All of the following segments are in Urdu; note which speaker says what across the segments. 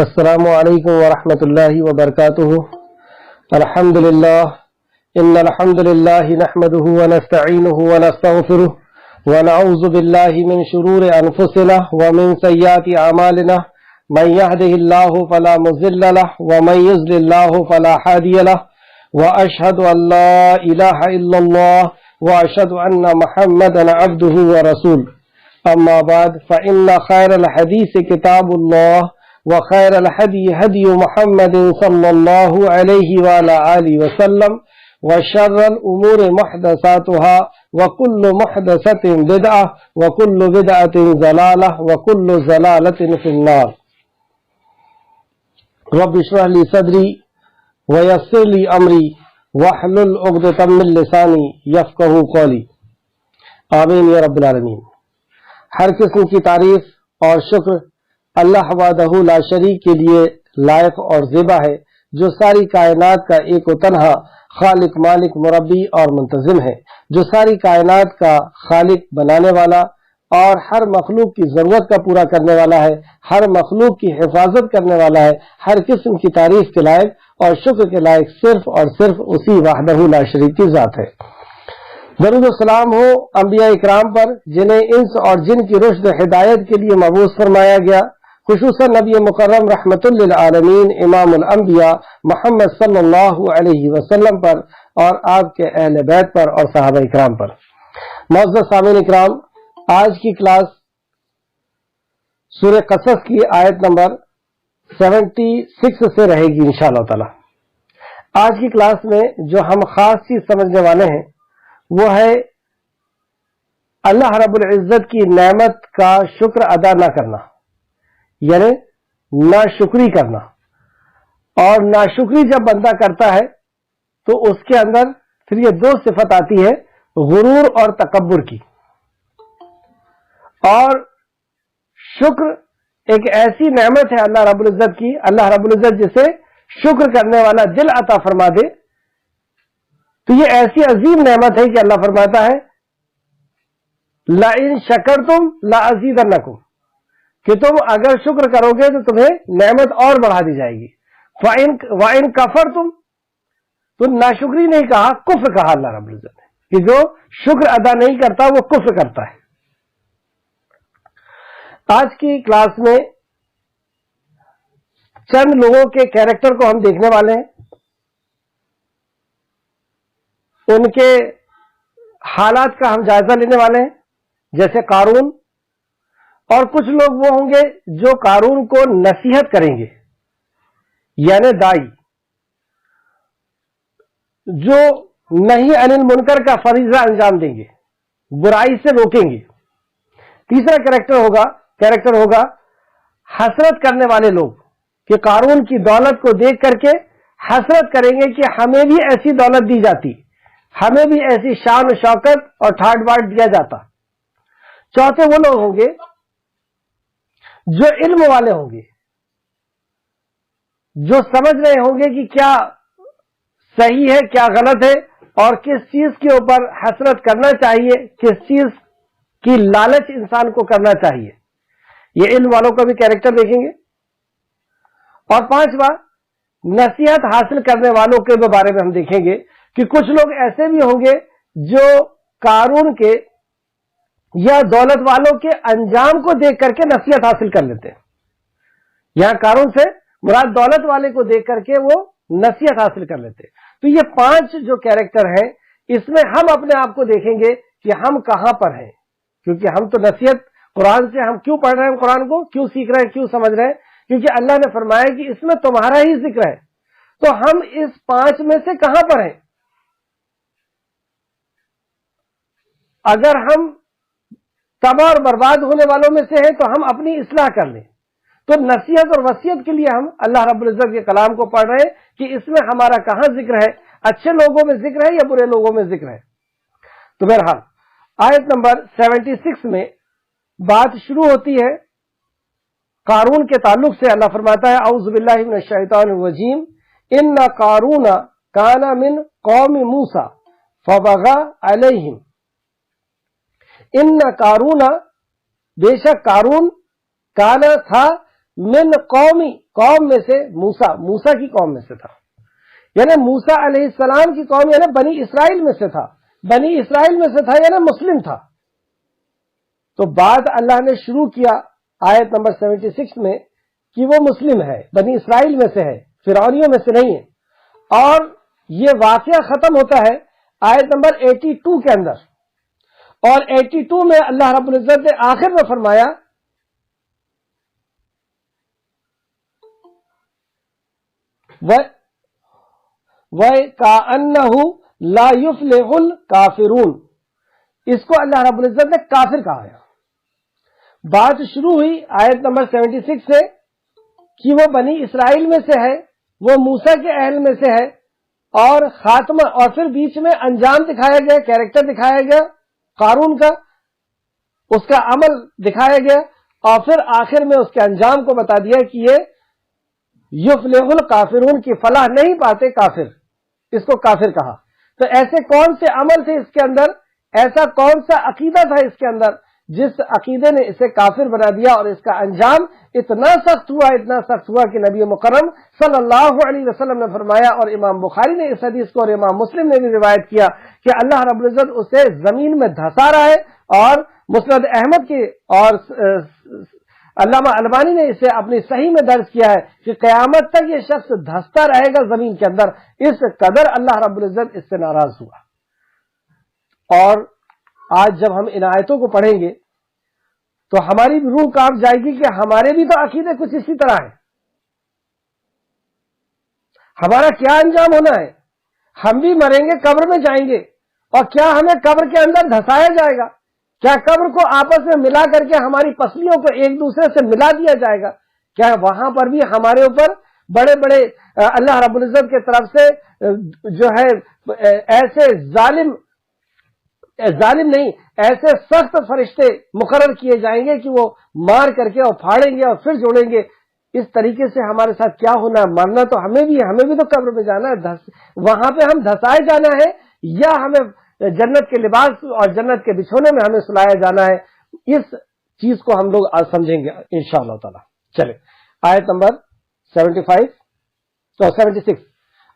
Speaker 1: السلام علیکم ورحمۃ اللہ وبرکاتہ۔ الحمد للہ ان الحمد للہ نحمده ونستعینه ونستغفره ونعوذ باللہ من شرور انفسنا ومن سیئات اعمالنا من يهده الله فلا مضل له ومن يضلل الله فلا هادي له واشهد ان لا اله الا الله واشهد ان محمدا عبده ورسوله اما بعد فان خير الحديث كتاب الله وخير الهدي هدي محمد صلى الله عليه وعلى آله وسلم وشر الأمور محدثاتها وكل محدثة بدعة وكل بدعة ضلالة وكل ضلالة في النار۔ رب اشرح لي صدري ويسر لي أمري واحلل عقدة من لساني يفقهوا قولي۔ آمین یا رب العالمین۔ ہر قسم کی تعریف اور شکر اللہ وحدہ لا شریک کے لیے لائق اور زیبا ہے، جو ساری کائنات کا ایک و تنہا خالق، مالک، مربی اور منتظم ہے، جو ساری کائنات کا خالق، بنانے والا اور ہر مخلوق کی ضرورت کا پورا کرنے والا ہے، ہر مخلوق کی حفاظت کرنے والا ہے، ہر قسم کی تعریف کے لائق اور شکر کے لائق صرف اور صرف اسی وحدہ لا شریک کی ذات ہے۔ درود و سلام ہو انبیاء اکرام پر، جنہیں انس اور جن کی رشد و ہدایت کے لیے مبعوث فرمایا گیا، خصوصاً نبی مکرم رحمت للعالمین امام الانبیاء محمد صلی اللہ علیہ وسلم پر اور آپ کے اہل بیت پر اور صحابہ اکرام پر۔ معزز سامعین اکرام، آج کی کلاس سورہ قصص کی آیت نمبر 76 سے رہے گی انشاءاللہ تعالی۔ آج کی کلاس میں جو ہم خاص چیز سمجھنے والے ہیں وہ ہے اللہ رب العزت کی نعمت کا شکر ادا نہ کرنا، یعنی ناشکری کرنا۔ اور ناشکری جب بندہ کرتا ہے تو اس کے اندر پھر یہ دو صفت آتی ہے، غرور اور تکبر کی۔ اور شکر ایک ایسی نعمت ہے اللہ رب العزت کی، اللہ رب العزت جسے شکر کرنے والا دل عطا فرما دے تو یہ ایسی عظیم نعمت ہے کہ اللہ فرماتا ہے لَإِن شَكَرْتُمْ لَأَزِيدَنَّكُمْ، کہ تم اگر شکر کرو گے تو تمہیں نعمت اور بڑھا دی جائے گی۔ وَإِن كَفَرْتُمْ، تو ناشکری نہیں کہا، کفر کہا اللہ رب العزت نے، کہ جو شکر ادا نہیں کرتا وہ کفر کرتا ہے۔ آج کی کلاس میں چند لوگوں کے کیریکٹر کو ہم دیکھنے والے ہیں، ان کے حالات کا ہم جائزہ لینے والے ہیں، جیسے قارون۔ اور کچھ لوگ وہ ہوں گے جو قارون کو نصیحت کریں گے، یعنی دائی، جو نہی عن المنکر کا فریضہ انجام دیں گے، برائی سے روکیں گے۔ تیسرا کیریکٹر ہوگا حسرت کرنے والے لوگ، کہ قارون کی دولت کو دیکھ کر کے حسرت کریں گے کہ ہمیں بھی ایسی دولت دی جاتی، ہمیں بھی ایسی شان و شوکت اور ٹھاٹ باٹ دیا جاتا۔ چوتھے وہ لوگ ہوں گے جو علم والے ہوں گے، جو سمجھ رہے ہوں گے کہ کیا صحیح ہے کیا غلط ہے اور کس چیز کے اوپر حسرت کرنا چاہیے، کس چیز کی لالچ انسان کو کرنا چاہیے۔ یہ علم والوں کا بھی کیریکٹر دیکھیں گے۔ اور پانچواں، نصیحت حاصل کرنے والوں کے بارے میں ہم دیکھیں گے کہ کچھ لوگ ایسے بھی ہوں گے جو قارون کے یا دولت والوں کے انجام کو دیکھ کر کے نصیحت حاصل کر لیتے ہیں۔ یہاں قارون سے مراد دولت والے کو دیکھ کر کے وہ نصیحت حاصل کر لیتے ہیں۔ تو یہ پانچ جو کیریکٹر ہیں، اس میں ہم اپنے آپ کو دیکھیں گے کہ ہم کہاں پر ہیں، کیونکہ ہم تو نصیحت قرآن سے ہم کیوں پڑھ رہے ہیں، قرآن کو کیوں سیکھ رہے ہیں، کیوں سمجھ رہے ہیں، کیونکہ اللہ نے فرمایا کہ اس میں تمہارا ہی ذکر ہے۔ تو ہم اس پانچ میں سے کہاں پر ہیں؟ اگر ہم تباہ اور برباد ہونے والوں میں سے ہیں تو ہم اپنی اصلاح کر لیں۔ تو نصیحت اور وصیت کے لیے ہم اللہ رب العزت کے کلام کو پڑھ رہے ہیں کہ اس میں ہمارا کہاں ذکر ہے، اچھے لوگوں میں ذکر ہے یا برے لوگوں میں ذکر ہے۔ تو بہرحال آیت نمبر 76 میں بات شروع ہوتی ہے قارون کے تعلق سے۔ اللہ فرماتا ہے اعوذ باللہ من الشیطان الرجیم ان قارون کان من قوم موسیٰ فبغى علیہم۔ ان قارون، بے شک قارون، کانا تھا من قومی، قوم میں سے، موسیٰ کی قوم میں سے تھا، یعنی موسیٰ علیہ السلام کی قوم یعنی بنی اسرائیل میں سے تھا، بنی اسرائیل میں سے تھا یعنی مسلم تھا۔ تو بعد اللہ نے شروع کیا آیت نمبر 76 میں کہ وہ مسلم ہے، بنی اسرائیل میں سے ہے، فرعونیوں میں سے نہیں ہے، اور یہ واقعہ ختم ہوتا ہے آیت نمبر 82 کے اندر، اور 82 میں اللہ رب العزت نے آخر میں فرمایا وَكَأَنَّهُ لَا يُفْلِحُ الْكَافِرُونَ، اس کو اللہ رب العزت نے کافر کہا ہے۔ بات شروع ہوئی آیت نمبر 76 سے کہ وہ بنی اسرائیل میں سے ہے، وہ موسیٰ کے اہل میں سے ہے، اور خاتمہ، اور پھر بیچ میں انجام دکھایا گیا، کیریکٹر دکھایا گیا قارون کا، اس کا عمل دکھایا گیا، اور پھر آخر میں اس کے انجام کو بتا دیا کہ یہ یفلح الکافرون کی فلاح نہیں پاتے کافر، اس کو کافر کہا۔ تو ایسے کون سے عمل تھے اس کے اندر، ایسا کون سا عقیدہ تھا اس کے اندر جس عقیدے نے اسے کافر بنا دیا، اور اس کا انجام اتنا سخت ہوا کہ نبی مکرم صلی اللہ علیہ وسلم نے فرمایا، اور امام بخاری نے اس حدیث کو اور امام مسلم نے بھی روایت کیا کہ اللہ رب العزت اسے زمین میں دھسا رہا ہے، اور مسند احمد کی اور علامہ البانی نے اسے اپنی صحیح میں درج کیا ہے کہ قیامت تک یہ شخص دھستا رہے گا زمین کے اندر، اس قدر اللہ رب العزت اس سے ناراض ہوا۔ اور آج جب ہم ان آیتوں کو پڑھیں گے تو ہماری بھی روح کانپ جائے گی کہ ہمارے بھی تو عقیدے کچھ اسی طرح ہیں، ہمارا کیا انجام ہونا ہے، ہم بھی مریں گے، قبر میں جائیں گے، اور کیا ہمیں قبر کے اندر دھسایا جائے گا؟ کیا قبر کو آپس میں ملا کر کے ہماری پسلیوں کو ایک دوسرے سے ملا دیا جائے گا؟ کیا وہاں پر بھی ہمارے اوپر بڑے بڑے اللہ رب العزت کے طرف سے جو ہے ایسے ظالم نہیں، ایسے سخت فرشتے مقرر کیے جائیں گے کہ وہ مار کر کے اور پھاڑیں گے اور پھر جوڑیں گے؟ اس طریقے سے ہمارے ساتھ کیا ہونا ہے؟ مرنا تو ہمیں بھی تو قبر میں جانا ہے، وہاں پہ ہم دھسائے جانا ہے، یا ہمیں جنت کے لباس اور جنت کے بچھونے میں ہمیں سلایا جانا ہے؟ اس چیز کو ہم لوگ آج سمجھیں گے انشاءاللہ تعالی۔ چلے آیت نمبر 76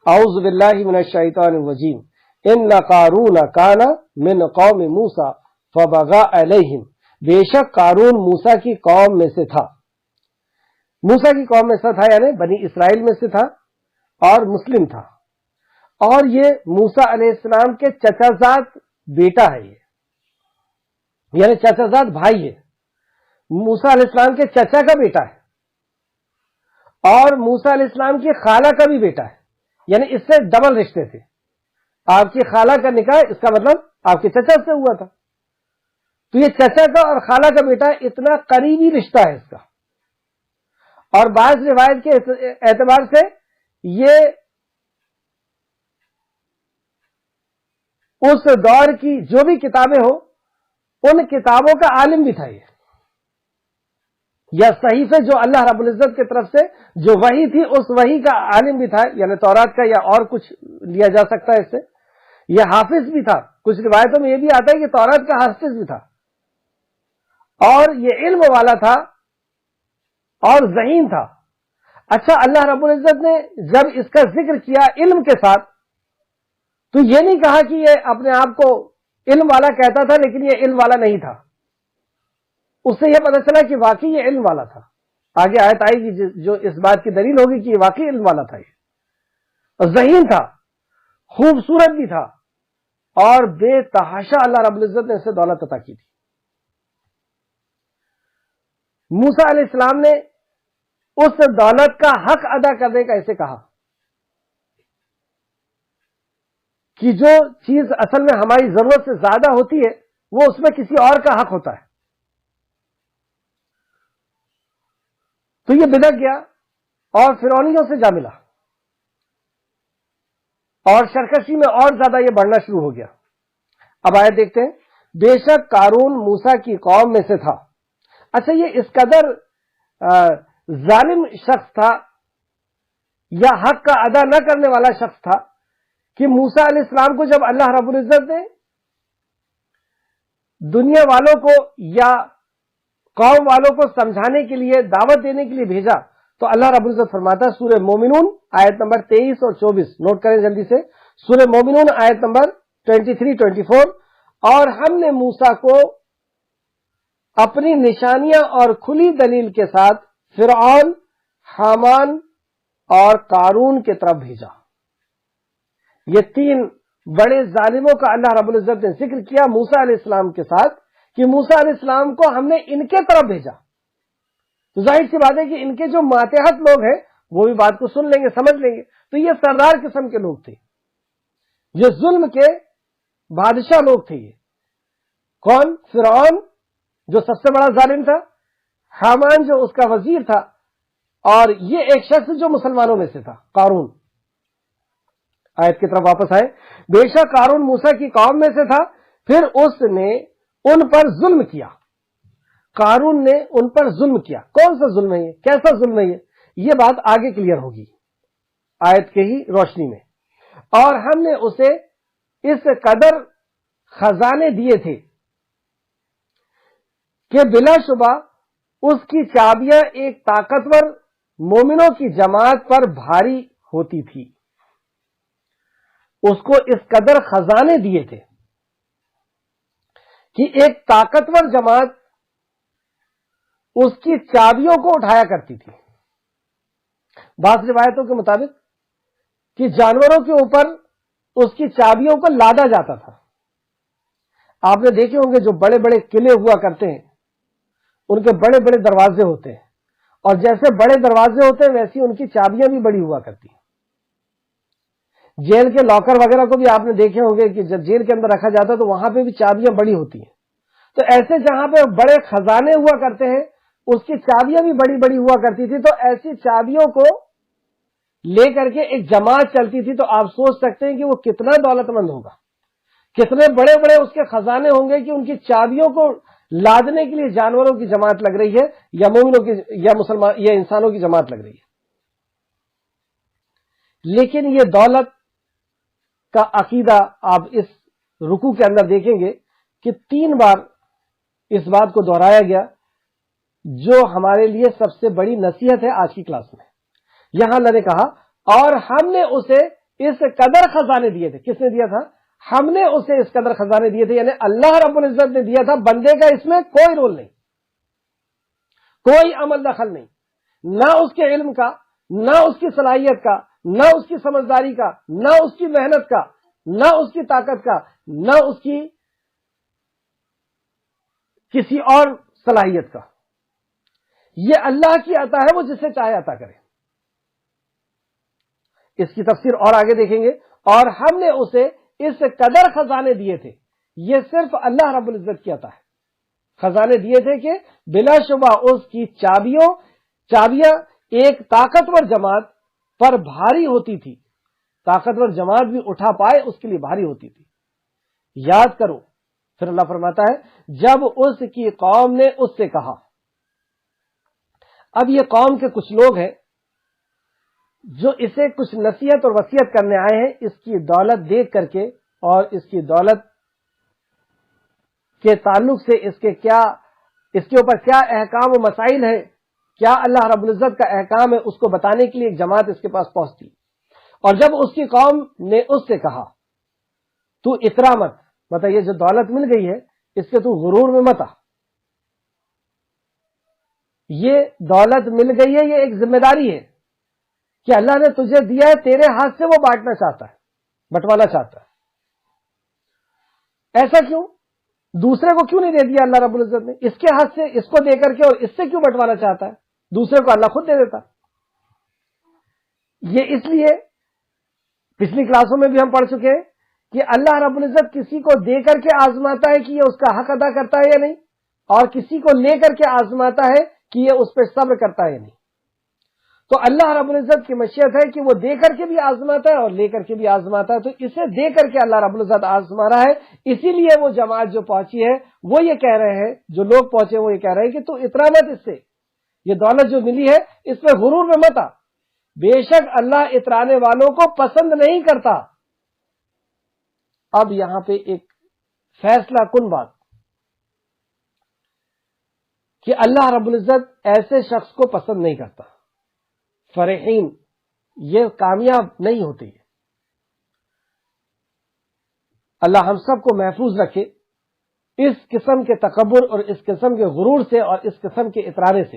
Speaker 1: اعوذ باللہ من الشیطان الرجیم ان قارون کان من قوم موسیٰ فبغى علیہم، بے شک قارون موسیٰ کی قوم میں سے تھا، موسیٰ کی قوم میں سے تھا یعنی بنی اسرائیل میں سے تھا اور مسلم تھا، اور یہ موسیٰ علیہ السلام کے چچا زاد بیٹا ہے، یہ یعنی چچا زاد بھائی ہے، موسیٰ علیہ السلام کے چچا کا بیٹا ہے، اور موسیٰ علیہ السلام کی خالہ کا بھی بیٹا ہے، یعنی اس سے ڈبل رشتے تھے، آپ کی خالہ کا نکاح اس کا مطلب آپ کے چچا سے ہوا تھا، تو یہ چچا کا اور خالہ کا بیٹا اتنا قریبی رشتہ ہے اس کا۔ اور بعض روایت کے اعتبار سے یہ اس دور کی جو بھی کتابیں ہو ان کتابوں کا عالم بھی تھا، یہ یا صحیفے جو اللہ رب العزت کی طرف سے جو وحی تھی اس وحی کا عالم بھی تھا، یعنی تورات کا یا اور کچھ لیا جا سکتا ہے اس سے، یہ حافظ بھی تھا، کچھ روایتوں میں یہ بھی آتا ہے کہ تورات کا حافظ بھی تھا، اور یہ علم والا تھا اور ذہین تھا۔ اچھا، اللہ رب العزت نے جب اس کا ذکر کیا علم کے ساتھ تو یہ نہیں کہا کہ یہ اپنے آپ کو علم والا کہتا تھا لیکن یہ علم والا نہیں تھا، اس سے یہ پتہ چلا کہ واقعی یہ علم والا تھا۔ آگے آیت آئے گی جو اس بات کی دلیل ہوگی کہ یہ واقعی علم والا تھا، یہ اور ذہین تھا، خوبصورت بھی تھا، اور بے تحاشا اللہ رب العزت نے اسے دولت عطا کی تھی۔ موسیٰ علیہ السلام نے اس دولت کا حق ادا کرنے کا اسے کہا کہ جو چیز اصل میں ہماری ضرورت سے زیادہ ہوتی ہے وہ اس میں کسی اور کا حق ہوتا ہے، تو یہ بھڑک گیا اور فرعونیوں سے جا ملا، اور سرکشی میں اور زیادہ یہ بڑھنا شروع ہو گیا۔ اب آیت دیکھتے ہیں، بے شک قارون موسیٰ کی قوم میں سے تھا۔ اچھا، یہ اس قدر ظالم شخص تھا یا حق کا ادا نہ کرنے والا شخص تھا کہ موسیٰ علیہ السلام کو جب اللہ رب العزت نے دنیا والوں کو یا قوم والوں کو سمجھانے کے لیے، دعوت دینے کے لیے بھیجا، تو اللہ رب العزت فرماتا ہے سورہ مومنون آیت نمبر 23 اور 24، نوٹ کریں جلدی سے، سورہ مومنون آیت نمبر 23-24، اور ہم نے موسیٰ کو اپنی نشانیاں اور کھلی دلیل کے ساتھ فرعون، حامان اور قارون کی طرف بھیجا۔ یہ تین بڑے ظالموں کا اللہ رب العزت نے ذکر کیا موسیٰ علیہ السلام کے ساتھ، کہ موسیٰ علیہ السلام کو ہم نے ان کے طرف بھیجا۔ تو ظاہر سی بات ہے کہ ان کے جو ماتحت لوگ ہیں وہ بھی بات کو سن لیں گے، سمجھ لیں گے۔ تو یہ سردار قسم کے لوگ تھے، یہ ظلم کے بادشاہ لوگ تھے۔ یہ کون؟ فرعون جو سب سے بڑا ظالم تھا، حامان جو اس کا وزیر تھا، اور یہ ایک شخص جو مسلمانوں میں سے تھا، قارون۔ آیت کی طرف واپس آئے۔ بے شک قارون موسیٰ کی قوم میں سے تھا، پھر اس نے ان پر ظلم کیا۔ قارون نے ان پر ظلم کیا۔ کون سا ظلم ہے یہ؟ کیسا ظلم ہے یہ بات آگے کلیئر ہوگی آیت کے ہی روشنی میں۔ اور ہم نے اسے اس قدر خزانے دیے تھے کہ بلا شبہ اس کی چابیاں ایک طاقتور مومنوں کی جماعت پر بھاری ہوتی تھی۔ اس کو اس قدر خزانے دیے تھے کہ ایک طاقتور جماعت اس کی چابیوں کو اٹھایا کرتی تھی۔ بعض روایتوں کے مطابق کہ جانوروں کے اوپر اس کی چابیوں کو لادا جاتا تھا۔ آپ نے دیکھے ہوں گے جو بڑے بڑے قلعے ہوا کرتے ہیں، ان کے بڑے بڑے دروازے ہوتے ہیں، اور جیسے بڑے دروازے ہوتے ہیں ویسی ان کی چابیاں بھی بڑی ہوا کرتی ہیں۔ جیل کے لاکر وغیرہ کو بھی آپ نے دیکھے ہوں گے کہ جب جیل کے اندر رکھا جاتا ہے تو وہاں پہ بھی چابیاں بڑی ہوتی ہیں۔ تو ایسے جہاں پہ بڑے خزانے ہوا کرتے ہیں اس کی چابیاں بھی بڑی بڑی ہوا کرتی تھی، تو ایسی چابیوں کو لے کر کے ایک جماعت چلتی تھی۔ تو آپ سوچ سکتے ہیں کہ وہ کتنا دولت مند ہوگا، کتنے بڑے بڑے اس کے خزانے ہوں گے کہ ان کی چابیوں کو لادنے کے لیے جانوروں کی جماعت لگ رہی ہے، یا مومنوں کی، یا مسلمان، یا انسانوں کی جماعت لگ رہی ہے۔ لیکن یہ دولت کا عقیدہ آپ اس رکوع کے اندر دیکھیں گے کہ 3 بار اس بات کو دہرایا گیا، جو ہمارے لیے سب سے بڑی نصیحت ہے آج کی کلاس میں۔ یہاں اللہ نے کہا اور ہم نے اسے اس قدر خزانے دیے تھے۔ کس نے دیا تھا؟ ہم نے اسے اس قدر خزانے دیے تھے، یعنی اللہ رب العزت نے دیا تھا۔ بندے کا اس میں کوئی رول نہیں، کوئی عمل دخل نہیں، نہ اس کے علم کا، نہ اس کی صلاحیت کا، نہ اس کی سمجھداری کا، نہ اس کی محنت کا، نہ اس کی طاقت کا، نہ اس کی کسی اور صلاحیت کا۔ یہ اللہ کی عطا ہے، وہ جسے چاہے عطا کرے۔ اس کی تفسیر اور آگے دیکھیں گے۔ اور ہم نے اسے اس قدر خزانے دیے تھے، یہ صرف اللہ رب العزت کی عطا ہے۔ خزانے دیے تھے کہ بلا شبہ اس کی چابیاں ایک طاقتور جماعت پر بھاری ہوتی تھی۔ طاقتور جماعت بھی اٹھا پائے اس کے لیے بھاری ہوتی تھی۔ یاد کرو، پھر اللہ فرماتا ہے جب اس کی قوم نے اس سے کہا۔ اب یہ قوم کے کچھ لوگ ہیں جو اسے کچھ نصیحت اور وصیت کرنے آئے ہیں، اس کی دولت دیکھ کر کے، اور اس کی دولت کے تعلق سے اس کے اوپر کیا احکام و مسائل ہے، کیا اللہ رب العزت کا احکام ہے، اس کو بتانے کے لیے ایک جماعت اس کے پاس پہنچتی۔ اور جب اس کی قوم نے اس سے کہا تو اترا مت، یہ جو دولت مل گئی ہے اس کے تو غرور میں مت آ، یہ دولت مل گئی ہے، یہ ایک ذمہ داری ہے کہ اللہ نے تجھے دیا ہے، تیرے ہاتھ سے وہ بانٹنا چاہتا ہے، بٹوانا چاہتا ہے۔ ایسا کیوں؟ دوسرے کو کیوں نہیں دے دیا اللہ رب العزت نے؟ اس کے ہاتھ سے اس کو دے کر کے اور اس سے کیوں بٹوانا چاہتا ہے؟ دوسرے کو اللہ خود دے دیتا۔ یہ اس لیے پچھلی کلاسوں میں بھی ہم پڑھ چکے ہیں کہ اللہ رب العزت کسی کو دے کر کے آزماتا ہے کہ یہ اس کا حق ادا کرتا ہے یا نہیں، اور کسی کو لے کر کے آزماتا ہے کہ یہ اس پہ صبر کرتا ہے یا نہیں۔ تو اللہ رب العزت کی مشیت ہے کہ وہ دے کر کے بھی آزماتا ہے اور لے کر کے بھی آزماتا ہے۔ تو اسے دے کر کے اللہ رب العزت آزما رہا ہے، اسی لیے وہ جماعت جو پہنچی ہے وہ یہ کہہ رہے ہیں، جو لوگ پہنچے وہ یہ کہہ رہے ہیں کہ تو اترا مت اس سے، یہ دولت جو ملی ہے اس میں غرور میں مت آ، بے شک اللہ اترانے والوں کو پسند نہیں کرتا۔ اب یہاں پہ ایک فیصلہ کن بات کہ اللہ رب العزت ایسے شخص کو پسند نہیں کرتا. فرحین یہ کامیاب نہیں ہوتی ہے. اللہ ہم سب کو محفوظ رکھے اس قسم کے تکبر اور اس قسم کے غرور سے اور اس قسم کے اترانے سے.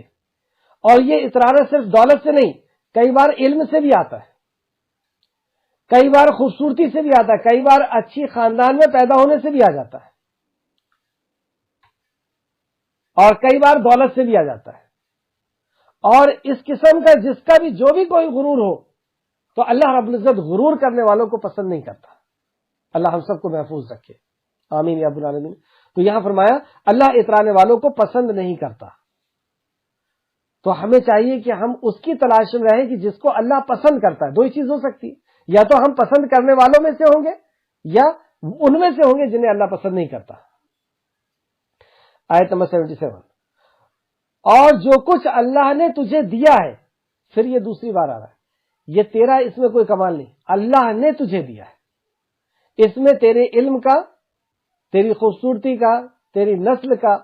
Speaker 1: اور یہ اترانا صرف دولت سے نہیں، کئی بار علم سے بھی آتا ہے، کئی بار خوبصورتی سے بھی آتا ہے، کئی بار اچھی خاندان میں پیدا ہونے سے بھی آ جاتا ہے، اور کئی بار دولت سے بھی آ جاتا ہے. اور اس قسم کا جس کا بھی جو بھی کوئی غرور ہو تو اللہ رب العزت غرور کرنے والوں کو پسند نہیں کرتا. اللہ ہم سب کو محفوظ رکھے، آمین یا رب العالمین. تو یہاں فرمایا اللہ اترانے والوں کو پسند نہیں کرتا. تو ہمیں چاہیے کہ ہم اس کی تلاش میں رہیں کہ جس کو اللہ پسند کرتا ہے. دو ہی چیز ہو سکتی، یا تو ہم پسند کرنے والوں میں سے ہوں گے یا ان میں سے ہوں گے جنہیں اللہ پسند نہیں کرتا. آیت نمبر 77. اور جو کچھ اللہ نے تجھے دیا ہے، پھر یہ دوسری بار آ رہا ہے، یہ تیرا اس میں کوئی کمال نہیں، اللہ نے تجھے دیا ہے. اس میں تیرے علم کا، تیری خوبصورتی کا، تیری نسل کا،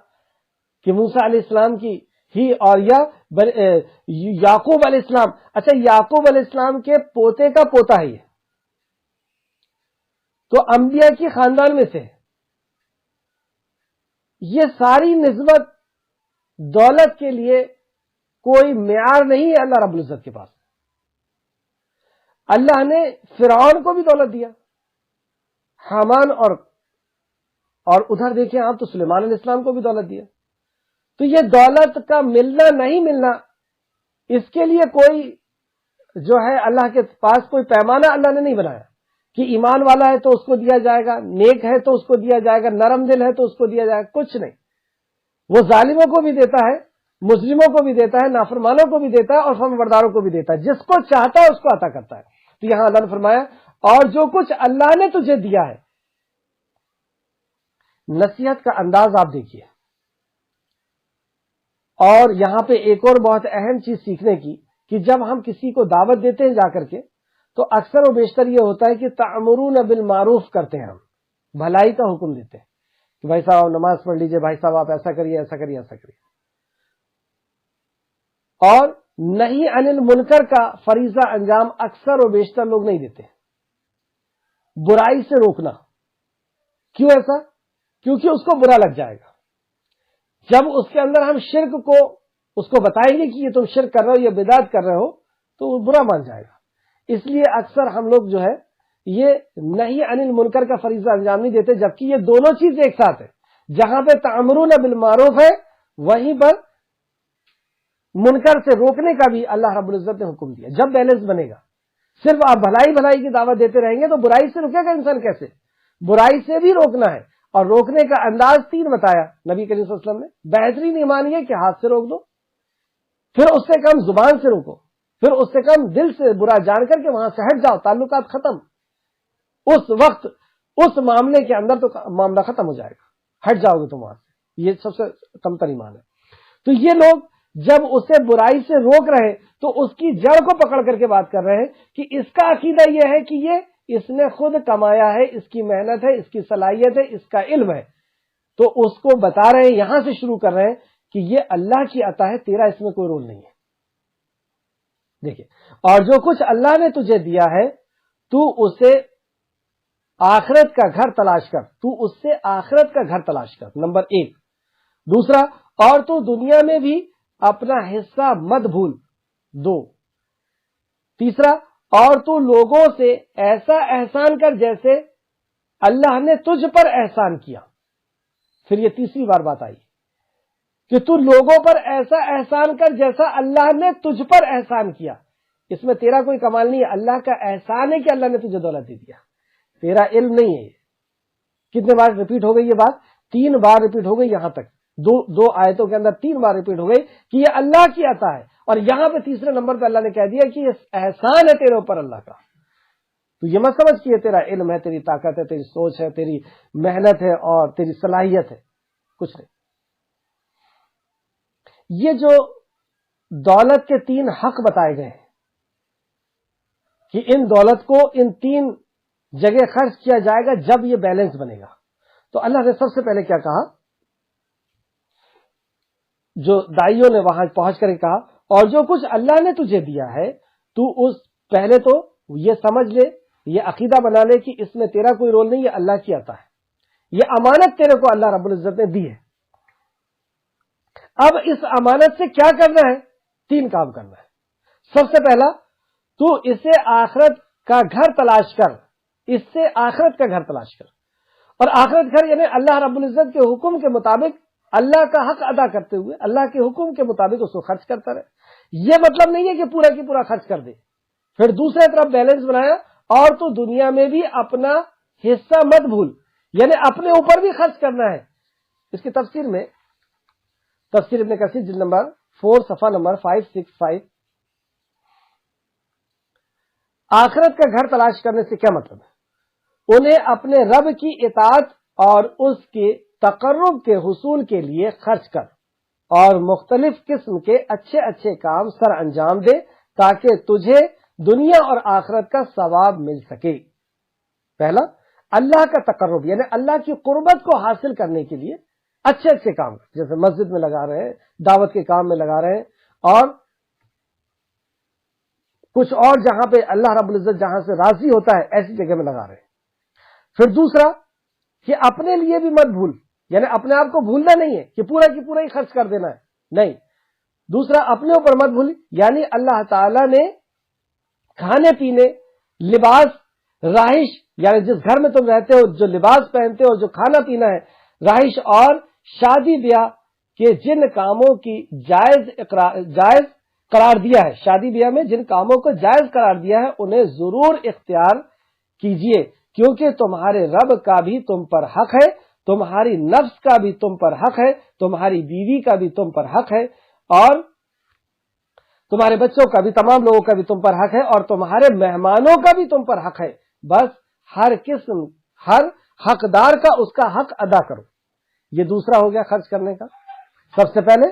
Speaker 1: کہ موسیٰ علیہ السلام کی ہی اور یا یعقوب علیہ السلام. اچھا یعقوب علیہ السلام کے پوتے کا پوتا ہے یہ، تو انبیاء کی خاندان میں سے. یہ ساری نسبت دولت کے لیے کوئی معیار نہیں ہے اللہ رب العزت کے پاس. اللہ نے فرعون کو بھی دولت دیا، حامان اور ادھر دیکھیں آپ تو سلیمان علیہ السلام کو بھی دولت دیا. تو یہ دولت کا ملنا نہیں ملنا، اس کے لیے کوئی جو ہے اللہ کے پاس کوئی پیمانہ اللہ نے نہیں بنایا کہ ایمان والا ہے تو اس کو دیا جائے گا، نیک ہے تو اس کو دیا جائے گا، نرم دل ہے تو اس کو دیا جائے گا. کچھ نہیں. وہ ظالموں کو بھی دیتا ہے، مجرموں کو بھی دیتا ہے، نافرمانوں کو بھی دیتا ہے اور فرمانبرداروں کو بھی دیتا ہے. جس کو چاہتا ہے اس کو عطا کرتا ہے. تو یہاں اللہ نے فرمایا اور جو کچھ اللہ نے تجھے دیا ہے. نصیحت کا انداز آپ دیکھیے. اور یہاں پہ ایک اور بہت اہم چیز سیکھنے کی کہ جب ہم کسی کو دعوت دیتے ہیں جا کر کے تو اکثر و بیشتر یہ ہوتا ہے کہ تأمرون بالمعروف کرتے ہیں، ہم بھلائی کا حکم دیتے ہیں کہ بھائی صاحب نماز پڑھ لیجئے، بھائی صاحب آپ ایسا کریے، ایسا کریے، ایسا کریے. اور نہی عن المنکر کا فریضہ انجام اکثر و بیشتر لوگ نہیں دیتے. برائی سے روکنا. کیوں ایسا؟ کیونکہ اس کو برا لگ جائے گا. جب اس کے اندر ہم شرک کو اس کو بتائیں گے کہ یہ تم شرک کر رہے ہو، یہ بدعت کر رہے ہو، تو وہ برا مان جائے گا. اس لیے اکثر ہم لوگ جو ہے یہ نہی عن المنکر کا فریضہ انجام نہیں دیتے، جبکہ یہ دونوں چیز ایک ساتھ ہے. جہاں پہ تأمرون بالمعروف ہے وہیں پر منکر سے روکنے کا بھی اللہ رب العزت نے حکم دیا. جب بیلنس بنے گا، صرف آپ بھلائی کی دعوت دیتے رہیں گے تو برائی سے رکے گا انسان کیسے؟ برائی سے بھی روکنا ہے، اور روکنے کا انداز 3 بتایا نبی کریم صلی اللہ علیہ وسلم نے. بہترین ایمان یہ کہ ہاتھ سے روک دو، پھر اس سے کم زبان سے روکو، پھر اس سے کم دل سے برا جان کر کے وہاں سے ہٹ جاؤ، تعلقات ختم. اس وقت اس معاملے کے اندر تو معاملہ ختم ہو جائے گا، ہٹ جاؤ گے تم وہاں سے. یہ سب سے کم تر ایمان ہے. تو یہ لوگ جب اسے برائی سے روک رہے تو اس کی جڑ کو پکڑ کر کے بات کر رہے ہیں کہ اس کا عقیدہ یہ ہے کہ یہ اس نے خود کمایا ہے، اس کی محنت ہے، اس کی صلاحیت ہے، اس کا علم ہے. تو اس کو بتا رہے ہیں، یہاں سے شروع کر رہے ہیں کہ یہ اللہ کی عطا ہے، تیرا اس میں کوئی رول نہیں ہے. دیکھیں، اور جو کچھ اللہ نے تجھے دیا ہے تو اسے آخرت کا گھر تلاش کر، تو اس سے آخرت کا گھر تلاش کر، نمبر 1. دوسرا، اور تو دنیا میں بھی اپنا حصہ مت بھول، 2. تیسرا، اور تو لوگوں سے ایسا احسان کر جیسے اللہ نے تجھ پر احسان کیا. پھر یہ تیسری بار بات آئی کہ تو لوگوں پر ایسا احسان کر جیسا اللہ نے تجھ پر احسان کیا. اس میں تیرا کوئی کمال نہیں ہے، اللہ کا احسان ہے کہ اللہ نے تجھے دولت دے دیا، تیرا علم نہیں ہے. کتنے بار ریپیٹ ہو گئی یہ بات؟ 3 بار ریپیٹ ہو گئی. یہاں تک دو آیتوں کے اندر 3 بار ریپیٹ ہو گئی کہ یہ اللہ کی عطا ہے. اور یہاں پہ تیسرے نمبر پہ اللہ نے کہہ دیا کہ یہ احسان ہے تیرے اوپر اللہ کا. تو یہ مت سمجھ کہ یہ تیرا علم ہے، تیری طاقت ہے، تیری سوچ ہے، تیری محنت ہے اور تیری صلاحیت ہے. کچھ نہیں. یہ جو دولت کے 3 حق بتائے گئے ہیں کہ ان دولت کو ان 3 جگہ خرچ کیا جائے گا جب یہ بیلنس بنے گا. تو اللہ نے سب سے پہلے کیا کہا جو دائیوں نے وہاں پہنچ کر کہا اور جو کچھ اللہ نے تجھے دیا ہے تو اس پہلے تو یہ سمجھ لے، یہ عقیدہ بنا لے کہ اس میں تیرا کوئی رول نہیں، یہ اللہ کی عطا ہے، یہ امانت تیرے کو اللہ رب العزت نے دی ہے۔ اب اس امانت سے کیا کرنا ہے؟ 3 کام کرنا ہے۔ سب سے پہلا، تو اسے آخرت کا گھر تلاش کر، اس سے آخرت کا گھر تلاش کر، اور آخرت گھر یعنی اللہ رب العزت کے حکم کے مطابق اللہ کا حق ادا کرتے ہوئے اللہ کے حکم کے مطابق اس کو خرچ کرتا رہے۔ یہ مطلب نہیں ہے کہ پورا کی پورا خرچ کر دے، پھر دوسرے طرف بیلنس بنایا، اور تو دنیا میں بھی اپنا حصہ مت بھول، یعنی اپنے اوپر بھی خرچ کرنا ہے۔ اس کی تفسیر میں تفسیر ابن کثیر جلد نمبر 4 صفحہ نمبر 565، آخرت کا گھر تلاش کرنے سے کیا مطلب ہے؟ انہیں اپنے رب کی اطاعت اور اس کے تقرب کے حصول کے لیے خرچ کر اور مختلف قسم کے اچھے اچھے کام سر انجام دے تاکہ تجھے دنیا اور آخرت کا ثواب مل سکے۔ پہلا، اللہ کا تقرب یعنی اللہ کی قربت کو حاصل کرنے کے لیے اچھے اچھے کام، جیسے مسجد میں لگا رہے ہیں، دعوت کے کام میں لگا رہے ہیں، اور کچھ اور جہاں پہ اللہ رب العزت جہاں سے راضی ہوتا ہے ایسی جگہ میں لگا رہے ہیں۔ پھر دوسرا کہ اپنے لیے بھی مت بھول، یعنی اپنے آپ کو بھولنا نہیں ہے کہ پورا کی پورا ہی خرچ کر دینا ہے، نہیں۔ دوسرا، اپنے اوپر مت بھول، یعنی اللہ تعالی نے کھانے پینے، لباس، رہائش، یعنی جس گھر میں تم رہتے ہو، جو لباس پہنتے ہو، جو کھانا پینا ہے، رہائش، اور شادی بیاہ کے جن کاموں کی جائز قرار دیا ہے، شادی بیاہ میں جن کاموں کو جائز قرار دیا ہے انہیں ضرور اختیار کیجئے، کیونکہ تمہارے رب کا بھی تم پر حق ہے، تمہاری نفس کا بھی تم پر حق ہے، تمہاری بیوی کا بھی تم پر حق ہے، اور تمہارے بچوں کا بھی، تمام لوگوں کا بھی تم پر حق ہے، اور تمہارے مہمانوں کا بھی تم پر حق ہے۔ بس ہر حقدار کا اس کا حق ادا کرو۔ یہ دوسرا ہو گیا خرچ کرنے کا۔ سب سے پہلے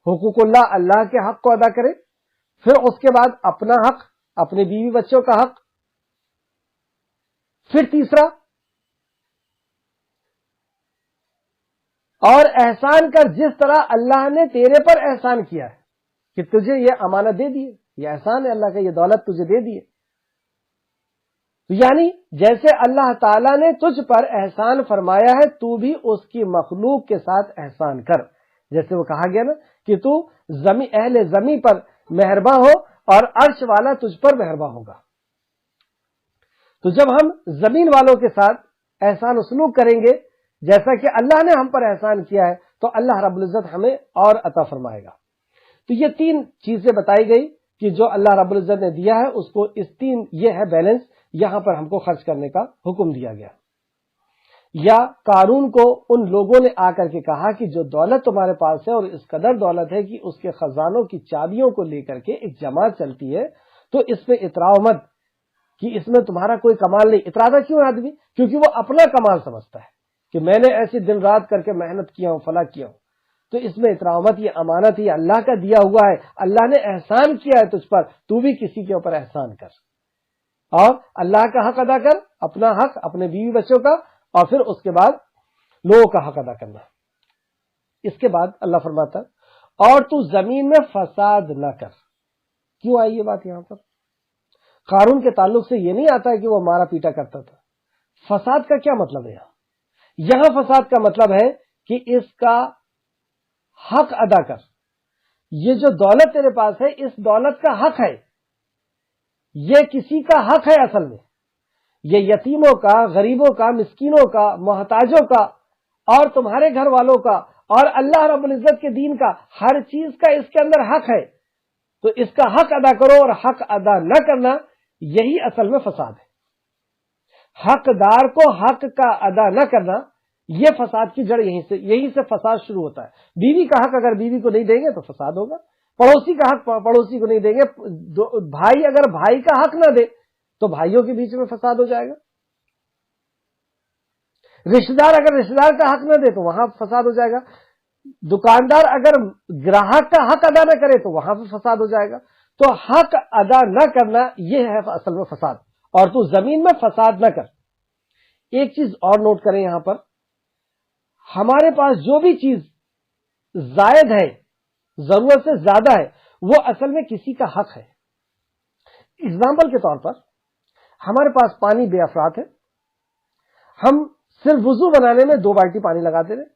Speaker 1: حقوق اللہ، اللہ کے حق کو ادا کرے، پھر اس کے بعد اپنا حق، اپنے بیوی بچوں کا حق، پھر تیسرا، اور احسان کر جس طرح اللہ نے تیرے پر احسان کیا ہے کہ تجھے یہ امانت دے دی ہے، یہ احسان ہے اللہ کا، یہ دولت تجھے دے دی ہے، یعنی جیسے اللہ تعالیٰ نے تجھ پر احسان فرمایا ہے تو بھی اس کی مخلوق کے ساتھ احسان کر، جیسے وہ کہا گیا نا کہ تو اہل زمین پر مہرباں ہو اور عرش والا تجھ پر مہرباں ہوگا۔ تو جب ہم زمین والوں کے ساتھ احسان و سلوک کریں گے جیسا کہ اللہ نے ہم پر احسان کیا ہے تو اللہ رب العزت ہمیں اور عطا فرمائے گا۔ تو یہ 3 چیزیں بتائی گئی کہ جو اللہ رب العزت نے دیا ہے اس کو، یہ ہے بیلنس، یہاں پر ہم کو خرچ کرنے کا حکم دیا گیا۔ یا قارون کو ان لوگوں نے آ کر کے کہا کہ جو دولت تمہارے پاس ہے اور اس قدر دولت ہے کہ اس کے خزانوں کی چابیوں کو لے کر کے ایک جماعت چلتی ہے، تو اس پہ اتراؤ مت کہ اس میں تمہارا کوئی کمال نہیں۔ اتراتا کیوں آدمی؟ کیونکہ وہ اپنا کمال سمجھتا ہے کہ میں نے ایسی دن رات کر کے محنت کیا ہوں، فلاں کیا ہوں۔ تو اس میں اتراؤ مت، یہ امانت ہی اللہ کا دیا ہوا ہے، اللہ نے احسان کیا ہے تجھ پر، تو بھی کسی کے اوپر احسان کر، اور اللہ کا حق ادا کر، اپنا حق، اپنے بیوی بچوں کا، اور پھر اس کے بعد لوگوں کا حق ادا کرنا۔ اس کے بعد اللہ فرماتا اور تو زمین میں فساد نہ کر۔ کیوں آئی یہ بات یہاں پر؟ قارون کے تعلق سے یہ نہیں آتا ہے کہ وہ مارا پیٹا کرتا تھا۔ فساد کا کیا مطلب ہے یہاں فساد کا مطلب ہے کہ اس کا حق ادا کر۔ یہ جو دولت تیرے پاس ہے، اس دولت کا حق ہے، یہ کسی کا حق ہے اصل میں، یہ یتیموں کا، غریبوں کا، مسکینوں کا، محتاجوں کا، اور تمہارے گھر والوں کا، اور اللہ رب العزت کے دین کا، ہر چیز کا اس کے اندر حق ہے۔ تو اس کا حق ادا کرو، اور حق ادا نہ کرنا یہی اصل میں فساد ہے۔ حقدار کو حق کا ادا نہ کرنا، یہ فساد کی جڑ یہیں سے فساد شروع ہوتا ہے۔ بیوی کا حق اگر بیوی کو نہیں دیں گے تو فساد ہوگا، پڑوسی کا حق پڑوسی کو نہیں دیں گے، بھائی اگر بھائی کا حق نہ دے تو بھائیوں کے بیچ میں فساد ہو جائے گا، رشتہ دار اگر رشتہ دار کا حق نہ دے تو وہاں فساد ہو جائے گا، دکاندار اگر گراہک کا حق ادا نہ کرے تو وہاں پہ فساد ہو جائے گا۔ تو حق ادا نہ کرنا یہ ہے اصل میں فساد، اور تو زمین میں فساد نہ کر۔ ایک چیز اور نوٹ کریں یہاں پر، ہمارے پاس جو بھی چیز زائد ہے ضرورت سے زیادہ ہے وہ اصل میں کسی کا حق ہے. اگزامپل کے طور پر ہمارے پاس پانی بے افراد ہے, ہم صرف وضو بنانے میں 2 بالٹی پانی لگاتے رہے,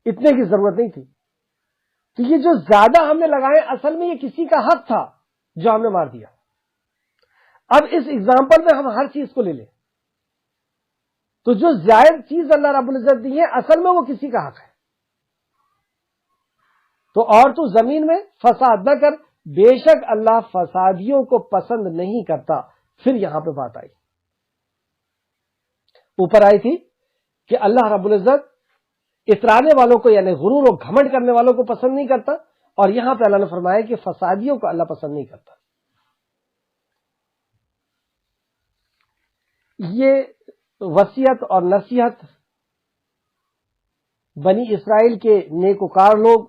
Speaker 1: اتنے کی ضرورت نہیں تھی. تو یہ جو زیادہ ہم نے لگائے اصل میں یہ کسی کا حق تھا جو ہم نے مار دیا. اب اس ایگزامپل میں ہم ہر چیز کو لے لیں تو جو زائد چیز اللہ رب العزت دی ہے اصل میں وہ کسی کا حق ہے. تو اور تو زمین میں فساد نہ کر, بے شک اللہ فسادیوں کو پسند نہیں کرتا. پھر یہاں پہ بات آئی, اوپر آئی تھی کہ اللہ رب العزت اترانے والوں کو یعنی غرور و گھمنڈ کرنے والوں کو پسند نہیں کرتا, اور یہاں پہ اللہ نے فرمایا کہ فسادیوں کو اللہ پسند نہیں کرتا. یہ وصیت اور نصیحت بنی اسرائیل کے نیکوکار لوگ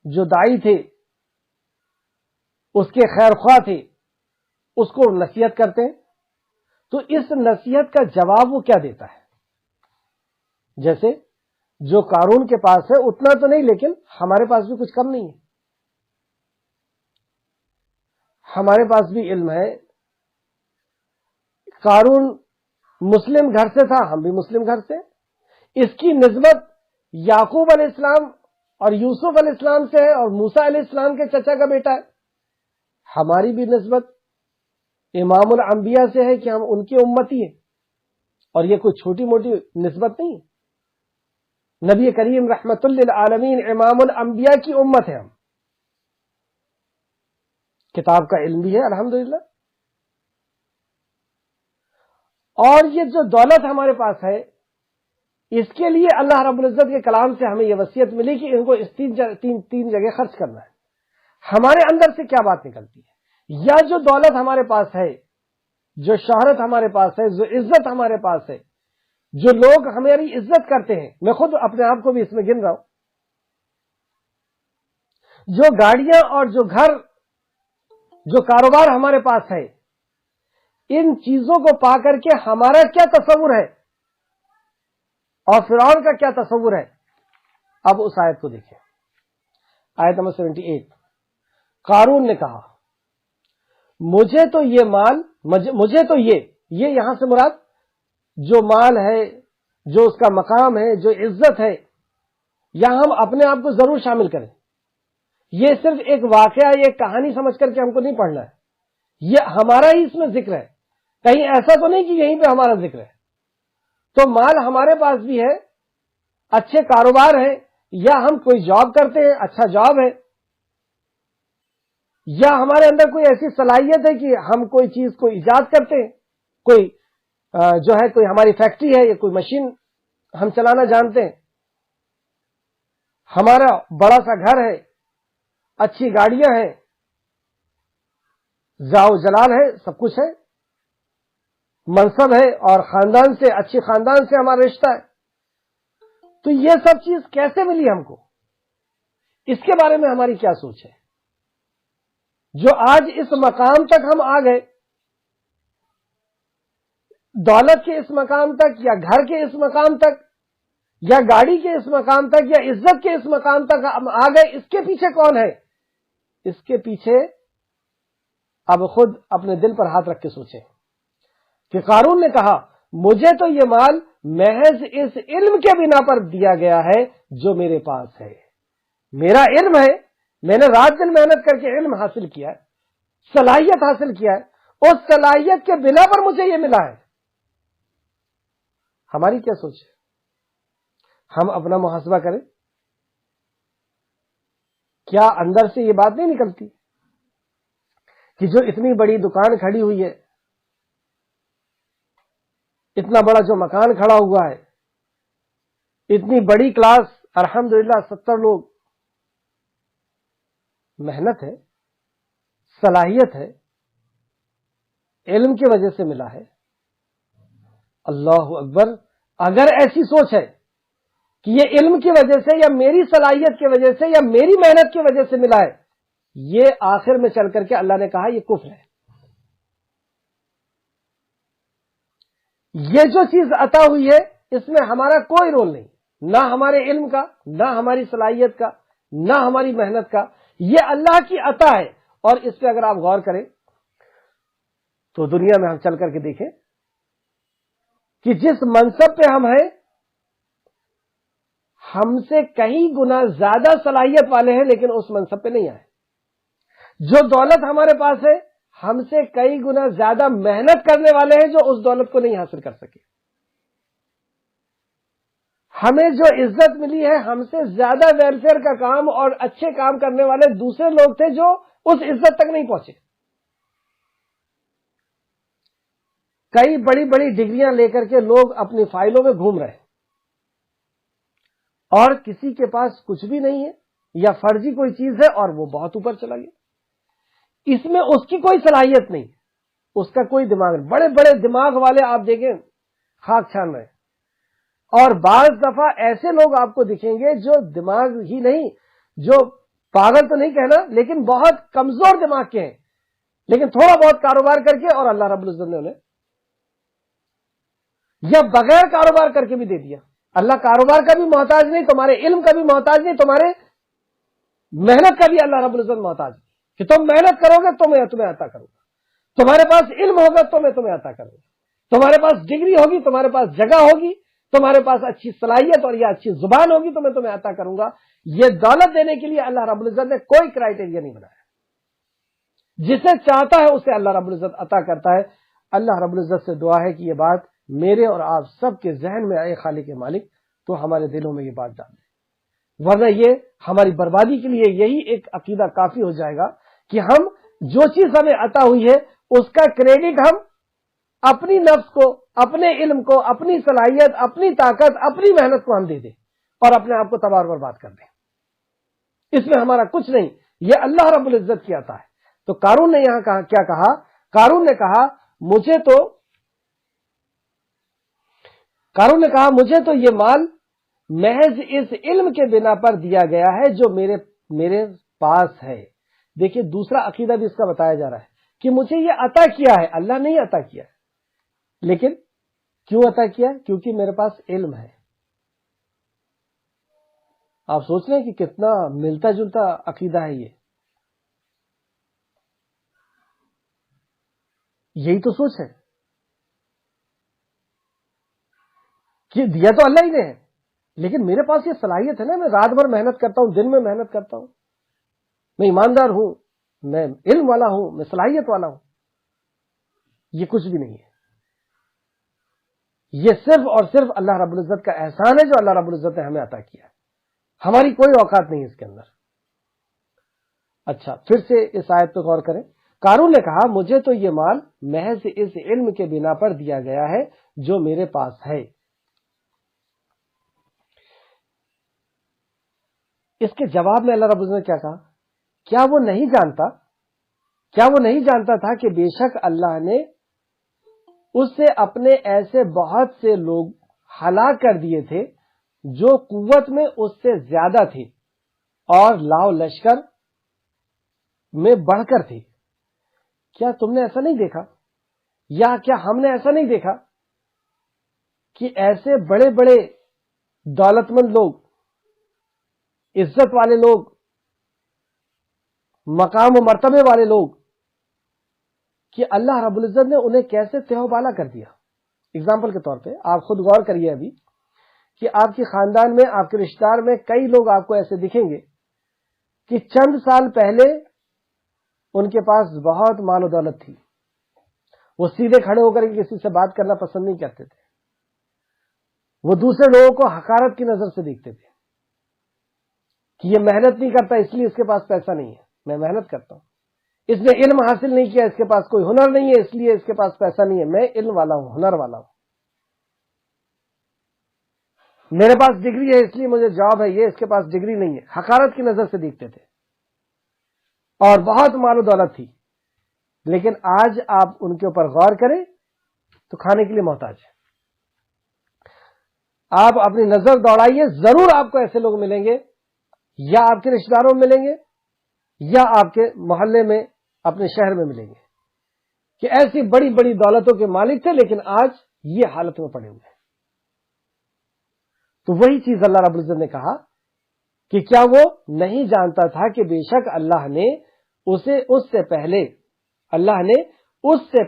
Speaker 1: جو دائی تھے, اس کے خیر خواہ تھے, اس کو نصیحت کرتے ہیں. تو اس نصیحت کا جواب وہ کیا دیتا ہے؟ جیسے جو قارون کے پاس ہے اتنا تو نہیں, لیکن ہمارے پاس بھی کچھ کم نہیں ہے. ہمارے پاس بھی علم ہے. قارون مسلم گھر سے تھا, ہم بھی مسلم گھر سے. اس کی نسبت یعقوب علیہ السلام اور یوسف علیہ السلام سے ہے, اور موسیٰ علیہ السلام کے چچا کا بیٹا ہے. ہماری بھی نسبت امام الانبیاء سے ہے کہ ہم ان کی امتی ہیں, اور یہ کوئی چھوٹی موٹی نسبت نہیں ہے. نبی کریم رحمت للعالمین امام الانبیاء کی امت ہے ہم. کتاب کا علم بھی ہے الحمدللہ. اور یہ جو دولت ہمارے پاس ہے اس کے لیے اللہ رب العزت کے کلام سے ہمیں یہ وصیت ملی کہ ان کو اس تین جگہ خرچ کرنا ہے. ہمارے اندر سے کیا بات نکلتی ہے؟ یا جو دولت ہمارے پاس ہے, جو شہرت ہمارے پاس ہے, جو عزت ہمارے پاس ہے, جو لوگ ہماری عزت کرتے ہیں, میں خود اپنے آپ کو بھی اس میں گن رہا ہوں, جو گاڑیاں اور جو گھر, جو کاروبار ہمارے پاس ہے, ان چیزوں کو پا کر کے ہمارا کیا تصور ہے اور فرعون کا کیا تصور ہے؟ اب اس آیت کو دیکھیں, آیت نمبر 78. قارون نے کہا مجھے تو یہ مال, مجھے تو یہ یہاں سے مراد جو مال ہے, جو اس کا مقام ہے, جو عزت ہے, یہاں ہم اپنے آپ کو ضرور شامل کریں. یہ صرف ایک واقعہ, ایک کہانی سمجھ کر کے ہم کو نہیں پڑھنا ہے. یہ ہمارا ہی اس میں ذکر ہے, کہیں ایسا تو نہیں کہ یہیں پہ ہمارا ذکر ہے. تو مال ہمارے پاس بھی ہے, اچھے کاروبار ہے, یا ہم کوئی جاب کرتے ہیں, اچھا جاب ہے, یا ہمارے اندر کوئی ایسی صلاحیت ہے کہ ہم کوئی چیز کو ایجاد کرتے ہیں, کوئی جو ہے کوئی ہماری فیکٹری ہے یا کوئی مشین ہم چلانا جانتے ہیں, ہمارا بڑا سا گھر ہے, اچھی گاڑیاں ہیں, زاو جلال ہے, سب کچھ ہے, منصب ہے, اور خاندان سے, اچھی خاندان سے ہمارا رشتہ ہے. تو یہ سب چیز کیسے ملی ہم کو؟ اس کے بارے میں ہماری کیا سوچ ہے؟ جو آج اس مقام تک ہم آ گئے, دولت کے اس مقام تک, یا گھر کے اس مقام تک, یا گاڑی کے اس مقام تک, یا عزت کے اس مقام تک ہم آ گئے, اس کے پیچھے کون ہے؟ اس کے پیچھے اب خود اپنے دل پر ہاتھ رکھ کے سوچیں کہ قارون نے کہا مجھے تو یہ مال محض اس علم کے بنا پر دیا گیا ہے جو میرے پاس ہے. میرا علم ہے, میں نے رات دن محنت کر کے علم حاصل کیا ہے, صلاحیت حاصل کیا ہے, اس صلاحیت کے بنا پر مجھے یہ ملا ہے. ہماری کیا سوچ ہے؟ ہم اپنا محاسبہ کریں. کیا اندر سے یہ بات نہیں نکلتی کہ جو اتنی بڑی دکان کھڑی ہوئی ہے, اتنا بڑا جو مکان کھڑا ہوا ہے, اتنی بڑی کلاس, الحمدللہ 70 لوگ, محنت ہے, صلاحیت ہے, علم کی وجہ سے ملا ہے. اللہ اکبر. اگر ایسی سوچ ہے کہ یہ علم کی وجہ سے یا میری صلاحیت کی وجہ سے یا میری محنت کی وجہ سے ملا ہے, یہ آخر میں چل کر کے اللہ نے کہا یہ کفر ہے. یہ جو چیز عطا ہوئی ہے اس میں ہمارا کوئی رول نہیں, نہ ہمارے علم کا، نہ ہماری صلاحیت کا، نہ ہماری محنت کا، یہ اللہ کی عطا ہے۔ اور اس پہ اگر آپ غور کریں تو دنیا میں ہم چل کر کے دیکھیں کہ جس منصب پہ ہم ہیں ہم سے کئی گنا زیادہ صلاحیت والے ہیں لیکن اس منصب پہ نہیں آئے۔ جو دولت ہمارے پاس ہے ہم سے کئی گنا زیادہ محنت کرنے والے ہیں جو اس دولت کو نہیں حاصل کر سکے۔ ہمیں جو عزت ملی ہے ہم سے زیادہ ویلفیئر کا کام اور اچھے کام کرنے والے دوسرے لوگ تھے جو اس عزت تک نہیں پہنچے۔ کئی بڑی بڑی ڈگریاں لے کر کے لوگ اپنی فائلوں میں گھوم رہے ہیں اور کسی کے پاس کچھ بھی نہیں ہے یا فرضی کوئی چیز ہے اور وہ بہت اوپر چلا گیا۔ اس میں اس کی کوئی صلاحیت نہیں، اس کا کوئی دماغ نہیں۔ بڑے بڑے دماغ والے آپ دیکھیں خاک چھان رہے ہیں، اور بعض دفعہ ایسے لوگ آپ کو دکھیں گے جو دماغ ہی نہیں، جو پاگل تو نہیں کہنا لیکن بہت کمزور دماغ کے ہیں، لیکن تھوڑا بہت کاروبار کر کے اور اللہ رب العزت نے انہیں یا بغیر کاروبار کر کے بھی دے دیا۔ اللہ کاروبار کا بھی محتاج نہیں، تمہارے علم کا بھی محتاج نہیں، تمہارے محنت کا بھی اللہ رب العزت محتاج نہیں کہ تم محنت کرو گے تو میں تمہیں عطا کروں گا، تمہارے پاس علم ہوگا تو میں تمہیں عطا کروں گا، تمہارے پاس ڈگری ہوگی، تمہارے پاس جگہ ہوگی، تمہارے پاس اچھی صلاحیت اور یا اچھی زبان ہوگی تو میں تمہیں عطا کروں گا۔ یہ دولت دینے کے لیے اللہ رب العزت نے کوئی کرائٹیریا نہیں بنایا، جسے چاہتا ہے اسے اللہ رب العزت عطا کرتا ہے۔ اللہ رب العزت سے دعا ہے کہ یہ بات میرے اور آپ سب کے ذہن میں آئے خالق مالک، تو ہمارے دلوں میں یہ بات ڈال دے، ورنہ یہ ہماری بربادی کے لیے یہی ایک عقیدہ کافی ہو جائے گا کہ ہم جو چیز ہمیں عطا ہوئی ہے اس کا کریڈٹ ہم اپنی نفس کو، اپنے علم کو، اپنی صلاحیت، اپنی طاقت، اپنی محنت کو ہم دے دیں اور اپنے آپ کو تباہ و برباد کر دیں۔ اس میں ہمارا کچھ نہیں، یہ اللہ رب العزت کی عطا ہے۔ تو قارون نے یہاں کیا کہا؟ قارون نے کہا مجھے تو یہ مال محض اس علم کے بنا پر دیا گیا ہے جو میرے پاس ہے۔ دیکھیے دوسرا عقیدہ بھی اس کا بتایا جا رہا ہے کہ مجھے یہ عطا کیا ہے، اللہ نہیں عطا کیا ہے، لیکن کیوں عطا کیا؟ کیونکہ میرے پاس علم ہے۔ آپ سوچ رہے ہیں کہ کتنا ملتا جلتا عقیدہ ہے یہ؟ یہی تو سوچ ہے کہ دیا تو اللہ ہی نے ہے، لیکن میرے پاس یہ صلاحیت ہے نا، میں رات بھر محنت کرتا ہوں، دن میں محنت کرتا ہوں، میں ایماندار ہوں، میں علم والا ہوں، میں صلاحیت والا ہوں۔ یہ کچھ بھی نہیں ہے، یہ صرف اور صرف اللہ رب العزت کا احسان ہے جو اللہ رب العزت نے ہمیں عطا کیا ہے، ہماری کوئی اوقات نہیں اس کے اندر۔ اچھا پھر سے اس آیت پہ غور کریں۔ قارون نے کہا مجھے تو یہ مال محض اس علم کے بنا پر دیا گیا ہے جو میرے پاس ہے۔ اس کے جواب میں اللہ رب العزت نے کیا کہا؟ کیا وہ نہیں جانتا تھا کہ بے شک اللہ نے اس سے اپنے ایسے بہت سے لوگ ہلاک کر دیے تھے جو قوت میں اس سے زیادہ تھے اور لاؤ لشکر میں بڑھ کر تھے۔ کیا تم نے ایسا نہیں دیکھا، یا کیا ہم نے ایسا نہیں دیکھا کہ ایسے بڑے بڑے دولت مند لوگ، عزت والے لوگ، مقام و مرتبے والے لوگ، کہ اللہ رب العزت نے انہیں کیسے تہو بالا کر دیا۔ اگزامپل کے طور پہ آپ خود غور کریے ابھی کہ آپ کے خاندان میں، آپ کے رشتہ دار میں کئی لوگ آپ کو ایسے دکھیں گے کہ چند سال پہلے ان کے پاس بہت مال و دولت تھی، وہ سیدھے کھڑے ہو کر کسی سے بات کرنا پسند نہیں کرتے تھے، وہ دوسرے لوگوں کو حقارت کی نظر سے دیکھتے تھے کہ یہ محنت نہیں کرتا اس لیے اس کے پاس پیسہ نہیں ہے، میں محنت کرتا ہوں، اس نے علم حاصل نہیں کیا اس کے پاس کوئی ہنر نہیں ہے اس لیے اس کے پاس پیسہ نہیں ہے، میں علم والا ہوں، ہنر والا ہوں، میرے پاس ڈگری ہے اس لیے مجھے جاب ہے، یہ اس کے پاس ڈگری نہیں ہے، حقارت کی نظر سے دیکھتے تھے اور بہت مال و دولت تھی۔ لیکن آج آپ ان کے اوپر غور کریں تو کھانے کے لیے محتاج ہے۔ آپ اپنی نظر دوڑائیے، ضرور آپ کو ایسے لوگ ملیں گے، یا آپ کے رشتہ داروں میں ملیں گے یا آپ کے محلے میں، اپنے شہر میں ملیں گے، کہ ایسی بڑی بڑی دولتوں کے مالک تھے لیکن آج یہ حالت میں پڑے ہوئے ہیں۔ تو وہی چیز اللہ رب العزت نے کہا کہ کیا وہ نہیں جانتا تھا کہ بے شک اللہ نے اس سے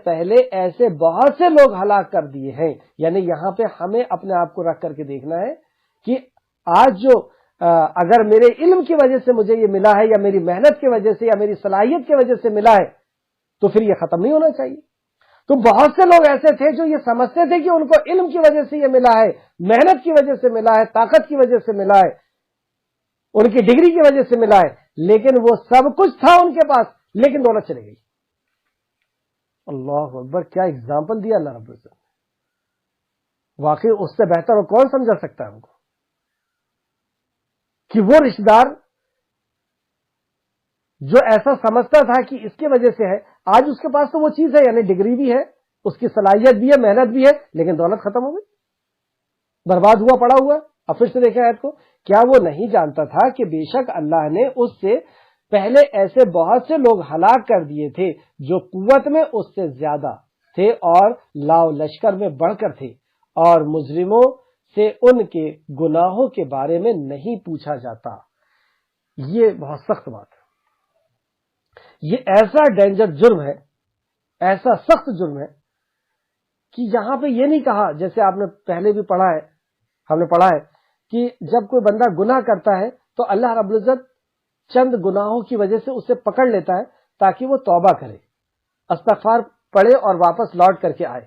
Speaker 1: پہلے ایسے بہت سے لوگ ہلاک کر دیے ہیں. یعنی یہاں پہ ہمیں اپنے آپ کو رکھ کر کے دیکھنا ہے کہ آج جو اگر میرے علم کی وجہ سے مجھے یہ ملا ہے یا میری محنت کی وجہ سے یا میری صلاحیت کی وجہ سے ملا ہے تو پھر یہ ختم نہیں ہونا چاہیے. تو بہت سے لوگ ایسے تھے جو یہ سمجھتے تھے کہ ان کو علم کی وجہ سے یہ ملا ہے, محنت کی وجہ سے ملا ہے, طاقت کی وجہ سے ملا ہے, ان کی ڈگری کی وجہ سے ملا ہے, لیکن وہ سب کچھ تھا ان کے پاس لیکن دولت چلی گئی. اللہ اکبر, کیا اگزامپل دیا اللہ رب العزت نے. واقعی اس سے بہتر اور کون سمجھا سکتا ہے ہم کو کہ وہ رشتہ دار جو ایسا سمجھتا تھا کہ اس کی وجہ سے ہے, آج اس کے پاس تو وہ چیز ہے, یعنی ڈگری بھی ہے, اس کی صلاحیت بھی ہے, محنت بھی ہے, لیکن دولت ختم ہو گئی, برباد ہوا پڑا ہوا. اب پھر سے دیکھیں آیت کو, کیا وہ نہیں جانتا تھا کہ بے شک اللہ نے اس سے پہلے ایسے بہت سے لوگ ہلاک کر دیے تھے جو قوت میں اس سے زیادہ تھے اور لاؤ لشکر میں بڑھ کر تھے, اور مجرموں سے ان کے گناہوں کے بارے میں نہیں پوچھا جاتا. یہ بہت سخت بات ہے. یہ ایسا ڈینجر جرم ہے, ایسا سخت جرم ہے کہ یہاں پہ یہ نہیں کہا, جیسے آپ نے پہلے بھی پڑھا ہے, ہم نے پڑھا ہے کہ جب کوئی بندہ گناہ کرتا ہے تو اللہ رب العزت چند گناہوں کی وجہ سے اسے پکڑ لیتا ہے تاکہ وہ توبہ کرے, استغفار پڑھے اور واپس لوٹ کر کے آئے.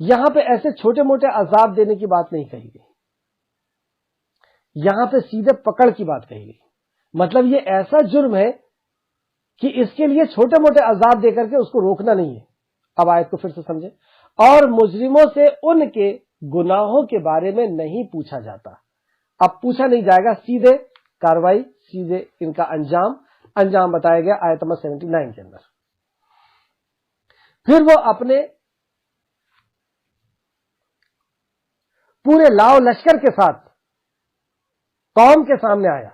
Speaker 1: یہاں پہ ایسے چھوٹے موٹے عذاب دینے کی بات نہیں کہی گئی, یہاں پہ سیدھے پکڑ کی بات کہی گئی. مطلب یہ ایسا جرم ہے کہ اس کے لیے چھوٹے موٹے عذاب دے کر کے اس کو روکنا نہیں ہے. اب آیت کو پھر سے سمجھیں. اور مجرموں سے ان کے گناہوں کے بارے میں نہیں پوچھا جاتا. اب پوچھا نہیں جائے گا, سیدھے کاروائی, سیدھے ان کا انجام بتایا گیا آیت نمبر 79 کے اندر. پھر وہ اپنے پورے لاؤ لشکر کے ساتھ قوم کے سامنے آیا.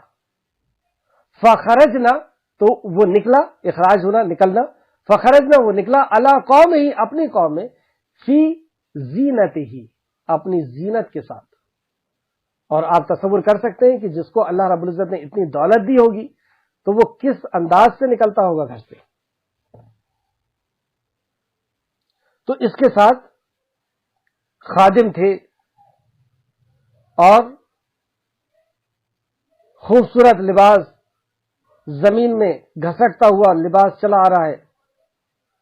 Speaker 1: فخرجنا, تو وہ نکلا, اخراج ہونا نکلنا, فخرجنا وہ نکلا, علی قوم ہی, اپنی قوم میں, فی زینت ہی, اپنی زینت کے ساتھ. اور آپ تصور کر سکتے ہیں کہ جس کو اللہ رب العزت نے اتنی دولت دی ہوگی تو وہ کس انداز سے نکلتا ہوگا گھر سے. تو اس کے ساتھ خادم تھے اور خوبصورت لباس, زمین میں گھسٹتا ہوا لباس چلا آ رہا ہے,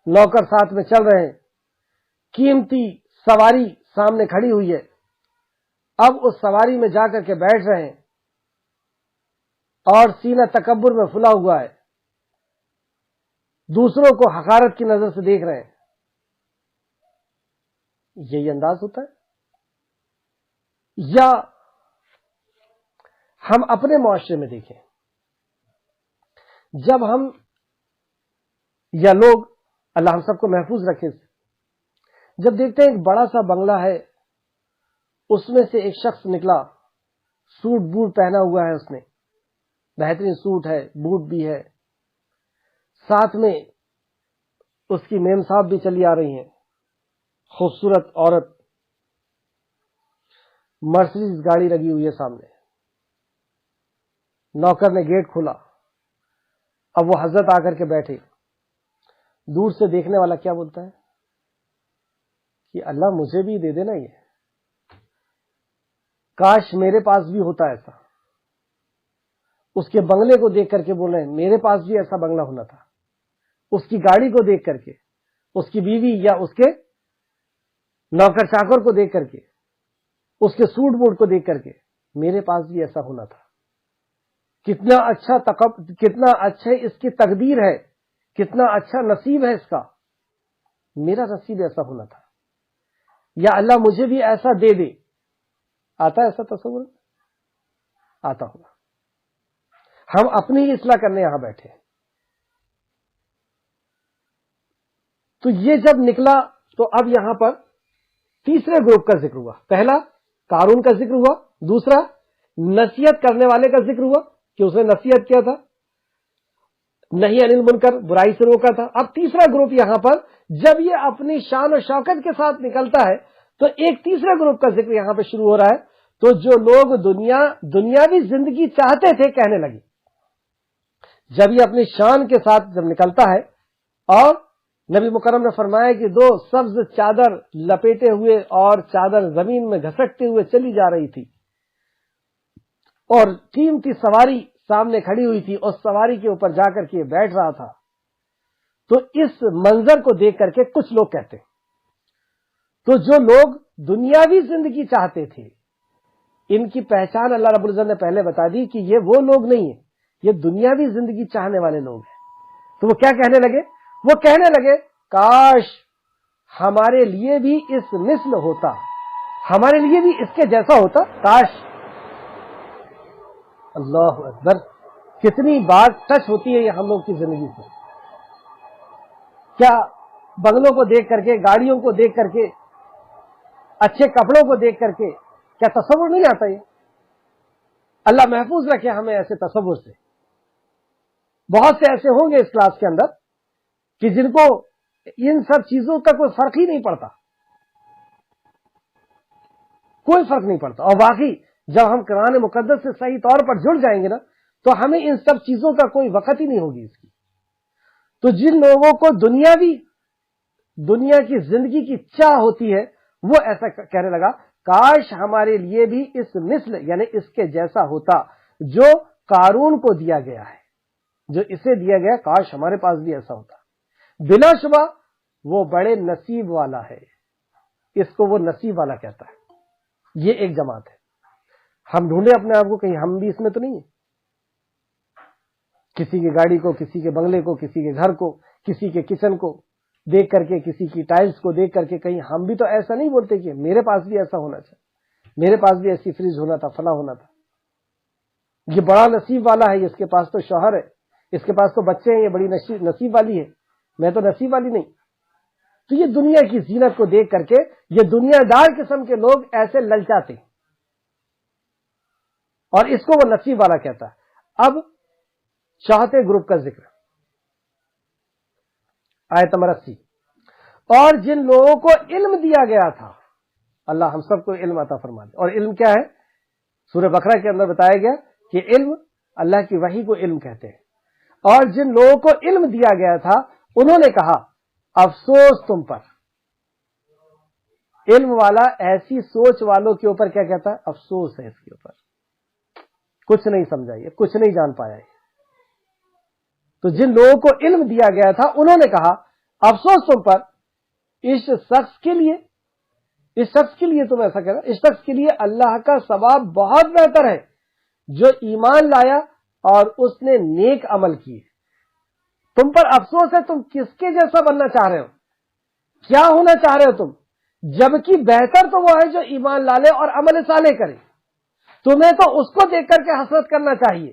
Speaker 1: نوکر ساتھ میں چل رہے ہیں, قیمتی سواری سامنے کھڑی ہوئی ہے. اب اس سواری میں جا کر کے بیٹھ رہے ہیں اور سینہ تکبر میں پھلا ہوا ہے, دوسروں کو حقارت کی نظر سے دیکھ رہے ہیں. یہی انداز ہوتا ہے. یا ہم اپنے معاشرے میں دیکھیں, جب ہم یا لوگ, اللہ ہم سب کو محفوظ رکھے, جب دیکھتے ہیں ایک بڑا سا بنگلہ ہے, اس میں سے ایک شخص نکلا, سوٹ بوٹ پہنا ہوا ہے, اس نے بہترین سوٹ ہے, بوٹ بھی ہے, ساتھ میں اس کی میم صاحب بھی چلی آ رہی ہیں, خوبصورت عورت, مرسیڈیز گاڑی لگی ہوئی ہے سامنے. نوکر نے گیٹ کھولا, اب وہ حضرت آ کر کے بیٹھے. دور سے دیکھنے والا کیا بولتا ہے کہ اللہ مجھے بھی دے دینا, یہ کاش میرے پاس بھی ہوتا ایسا. اس کے بنگلے کو دیکھ کر کے بول رہے ہیں میرے پاس بھی ایسا بنگلہ ہونا تھا. اس کی گاڑی کو دیکھ کر کے, اس کی بیوی یا اس کے نوکر چاکر کو دیکھ کر کے, اس کے سوٹ بوٹ کو دیکھ کر کے, میرے پاس بھی ایسا ہونا تھا. کتنا اچھا اس کی تقدیر ہے, کتنا اچھا نصیب ہے اس کا, میرا نصیب ایسا ہونا تھا, یا اللہ مجھے بھی ایسا دے دے. آتا ہے ایسا تصور؟ آتا ہوگا. ہم اپنی ہی اصلاح کرنے یہاں بیٹھے. تو یہ جب نکلا تو اب یہاں پر تیسرے گروپ کا ذکر ہوا. پہلا قارون کا ذکر ہوا, دوسرا نصیحت کرنے والے کا ذکر ہوا کہ اس نے نصیحت کیا تھا, نہیں انل منکر, برائی سے روکا تھا. اب تیسرا گروپ یہاں پر جب یہ اپنی شان و شوکت کے ساتھ نکلتا ہے تو ایک تیسرا گروپ کا ذکر یہاں پہ شروع ہو رہا ہے. تو جو لوگ دنیاوی زندگی چاہتے تھے کہنے لگے. جب یہ اپنی شان کے ساتھ جب نکلتا ہے اور نبی مکرم نے فرمایا کہ 2 سبز چادر لپیٹے ہوئے اور چادر زمین میں گھسٹتے ہوئے چلی جا رہی تھی اور قیمتی سواری سامنے کھڑی ہوئی تھی، اس سواری کے اوپر جا کر کے بیٹھ رہا تھا. تو اس منظر کو دیکھ کر کے کچھ لوگ کہتے ہیں، تو جو لوگ دنیاوی زندگی چاہتے تھے ان کی پہچان اللہ رب العزت نے پہلے بتا دی کہ یہ وہ لوگ نہیں ہیں، یہ دنیاوی زندگی چاہنے والے لوگ ہیں. تو وہ کیا کہنے لگے؟ وہ کہنے لگے کاش ہمارے لیے بھی اس مثل ہوتا، ہمارے لیے بھی اس کے جیسا ہوتا. کاش. اللہ اکبر، کتنی بات ٹچ ہوتی ہے یہ ہم لوگ کی زندگی سے. کیا بنگلوں کو دیکھ کر کے، گاڑیوں کو دیکھ کر کے، اچھے کپڑوں کو دیکھ کر کے کیا تصور نہیں آتا؟ یہ اللہ محفوظ رکھے ہمیں ایسے تصور سے. بہت سے ایسے ہوں گے اس کلاس کے اندر کہ جن کو ان سب چیزوں کا کوئی فرق ہی نہیں پڑتا، کوئی فرق نہیں پڑتا. اور واقعی جب ہم قرآن مقدس سے صحیح طور پر جڑ جائیں گے نا تو ہمیں ان سب چیزوں کا کوئی وقت ہی نہیں ہوگی اس کی. تو جن لوگوں کو دنیا کی زندگی کی چاہ ہوتی ہے وہ ایسا کہنے لگا کاش ہمارے لیے بھی اس مثل یعنی اس کے جیسا ہوتا جو قارون کو دیا گیا ہے، جو اسے دیا گیا، کاش ہمارے پاس بھی ایسا ہوتا. بلا شبہ وہ بڑے نصیب والا ہے، اس کو وہ نصیب والا کہتا ہے. یہ ایک جماعت ہے. ہم ڈھونڈے اپنے آپ کو کہیں ہم بھی اس میں تو نہیں ہیں. کسی کی گاڑی کو، کسی کے بنگلے کو، کسی کے گھر کو، کسی کے کچن کو دیکھ کر کے، کسی کی ٹائلز کو دیکھ کر کے کہیں ہم بھی تو ایسا نہیں بولتے کہ میرے پاس بھی ایسا ہونا چاہیے، میرے پاس بھی ایسی فریج ہونا تھا، فلاں ہونا تھا. یہ بڑا نصیب والا ہے، اس کے پاس تو شوہر ہے، اس کے پاس تو بچے ہیں، یہ بڑی نصیب والی ہے، میں تو نصیب والی نہیں. تو یہ دنیا کی زینت کو دیکھ کر کے یہ دنیا دار قسم کے لوگ ایسے للچاتے ہیں اور اس کو وہ نصیب والا کہتا ہے. اب چوتھے گروپ کا ذکر، آیت نمبر 80. اور جن لوگوں کو علم دیا گیا تھا، اللہ ہم سب کو علم عطا فرما دے. اور علم کیا ہے؟ سورہ بقرہ کے اندر بتایا گیا کہ علم اللہ کی وحی کو علم کہتے ہیں. اور جن لوگوں کو علم دیا گیا تھا انہوں نے کہا افسوس تم پر. علم والا ایسی سوچ والوں کے اوپر کیا کہتا ہے؟ افسوس ہے اس کے اوپر، کچھ نہیں سمجھا، یہ کچھ نہیں جان پایا. تو جن لوگوں کو علم دیا گیا تھا انہوں نے کہا افسوس تم پر، اس شخص کے لیے تم ایسا کہہ رہا، اس شخص کے لیے اللہ کا ثواب بہت بہتر ہے جو ایمان لایا اور اس نے نیک عمل کیے. تم پر افسوس ہے، تم کس کے جیسا بننا چاہ رہے ہو، کیا ہونا چاہ رہے ہو تم، جبکہ بہتر تو وہ ہے جو ایمان لا لے اور عمل صالح کرے. تمہیں تو اس کو دیکھ کر کے حسرت کرنا چاہیے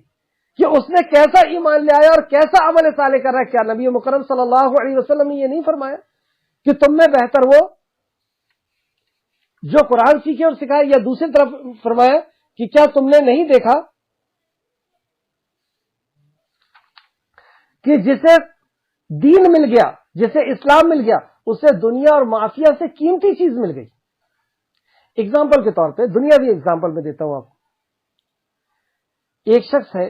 Speaker 1: کہ اس نے کیسا ایمان لے آیا اور کیسا عمل صالح کر رہا ہے. کیا نبی مکرم صلی اللہ علیہ وسلم نے یہ نہیں فرمایا کہ تم میں بہتر وہ جو قرآن سیکھے اور سکھائے؟ یا دوسری طرف فرمایا کہ کیا تم نے نہیں دیکھا کہ جسے دین مل گیا، جسے اسلام مل گیا، اسے دنیا اور معافیہ سے قیمتی چیز مل گئی. اگزامپل کے طور پہ دنیاوی اگزامپل میں دیتا ہوں آپ کو. ایک شخص ہے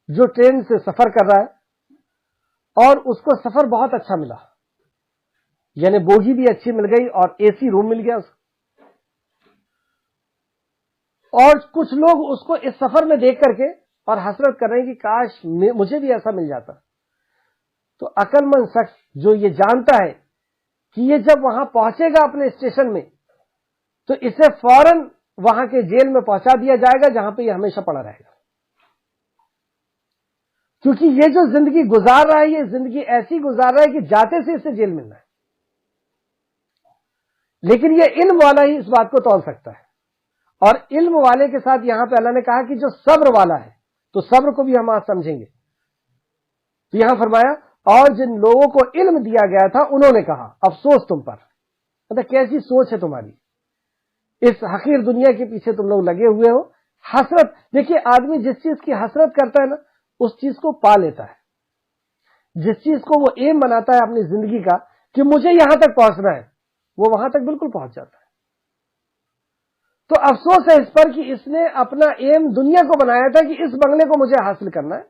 Speaker 1: جو ٹرین سے سفر کر رہا ہے اور اس کو سفر بہت اچھا ملا، یعنی بوگی بھی اچھی مل گئی اور اے سی روم مل گیا اس کو. اور کچھ لوگ اس کو اس سفر میں دیکھ کر کے اور حسرت کر رہے ہیں کہ کاش مجھے بھی ایسا مل جاتا. تو عقل مند شخص جو یہ جانتا ہے کہ یہ جب وہاں پہنچے گا اپنے اسٹیشن میں تو اسے فوراً وہاں کے جیل میں پہنچا دیا جائے گا جہاں پہ یہ ہمیشہ پڑا رہے گا، کیونکہ یہ جو زندگی گزار رہا ہے یہ زندگی ایسی گزار رہا ہے کہ جاتے سے اسے جیل ملنا ہے. لیکن یہ علم والا ہی اس بات کو تول سکتا ہے. اور علم والے کے ساتھ یہاں پہ اللہ نے کہا کہ جو صبر والا ہے، تو صبر کو بھی ہم آج سمجھیں گے. تو یہاں فرمایا اور جن لوگوں کو علم دیا گیا تھا انہوں نے کہا افسوس تم پر. مطلب کیسی سوچ ہے تمہاری، اس حقیر دنیا کے پیچھے تم لوگ لگے ہوئے ہو. حسرت، دیکھیے آدمی جس چیز کی حسرت کرتا ہے نا اس چیز کو پا لیتا ہے. جس چیز کو وہ ایم بناتا ہے اپنی زندگی کا کہ مجھے یہاں تک پہنچنا ہے، وہ وہاں تک بالکل پہنچ جاتا ہے. تو افسوس ہے اس پر کہ اس نے اپنا ایم دنیا کو بنایا تھا کہ اس بنگلے کو مجھے حاصل کرنا ہے،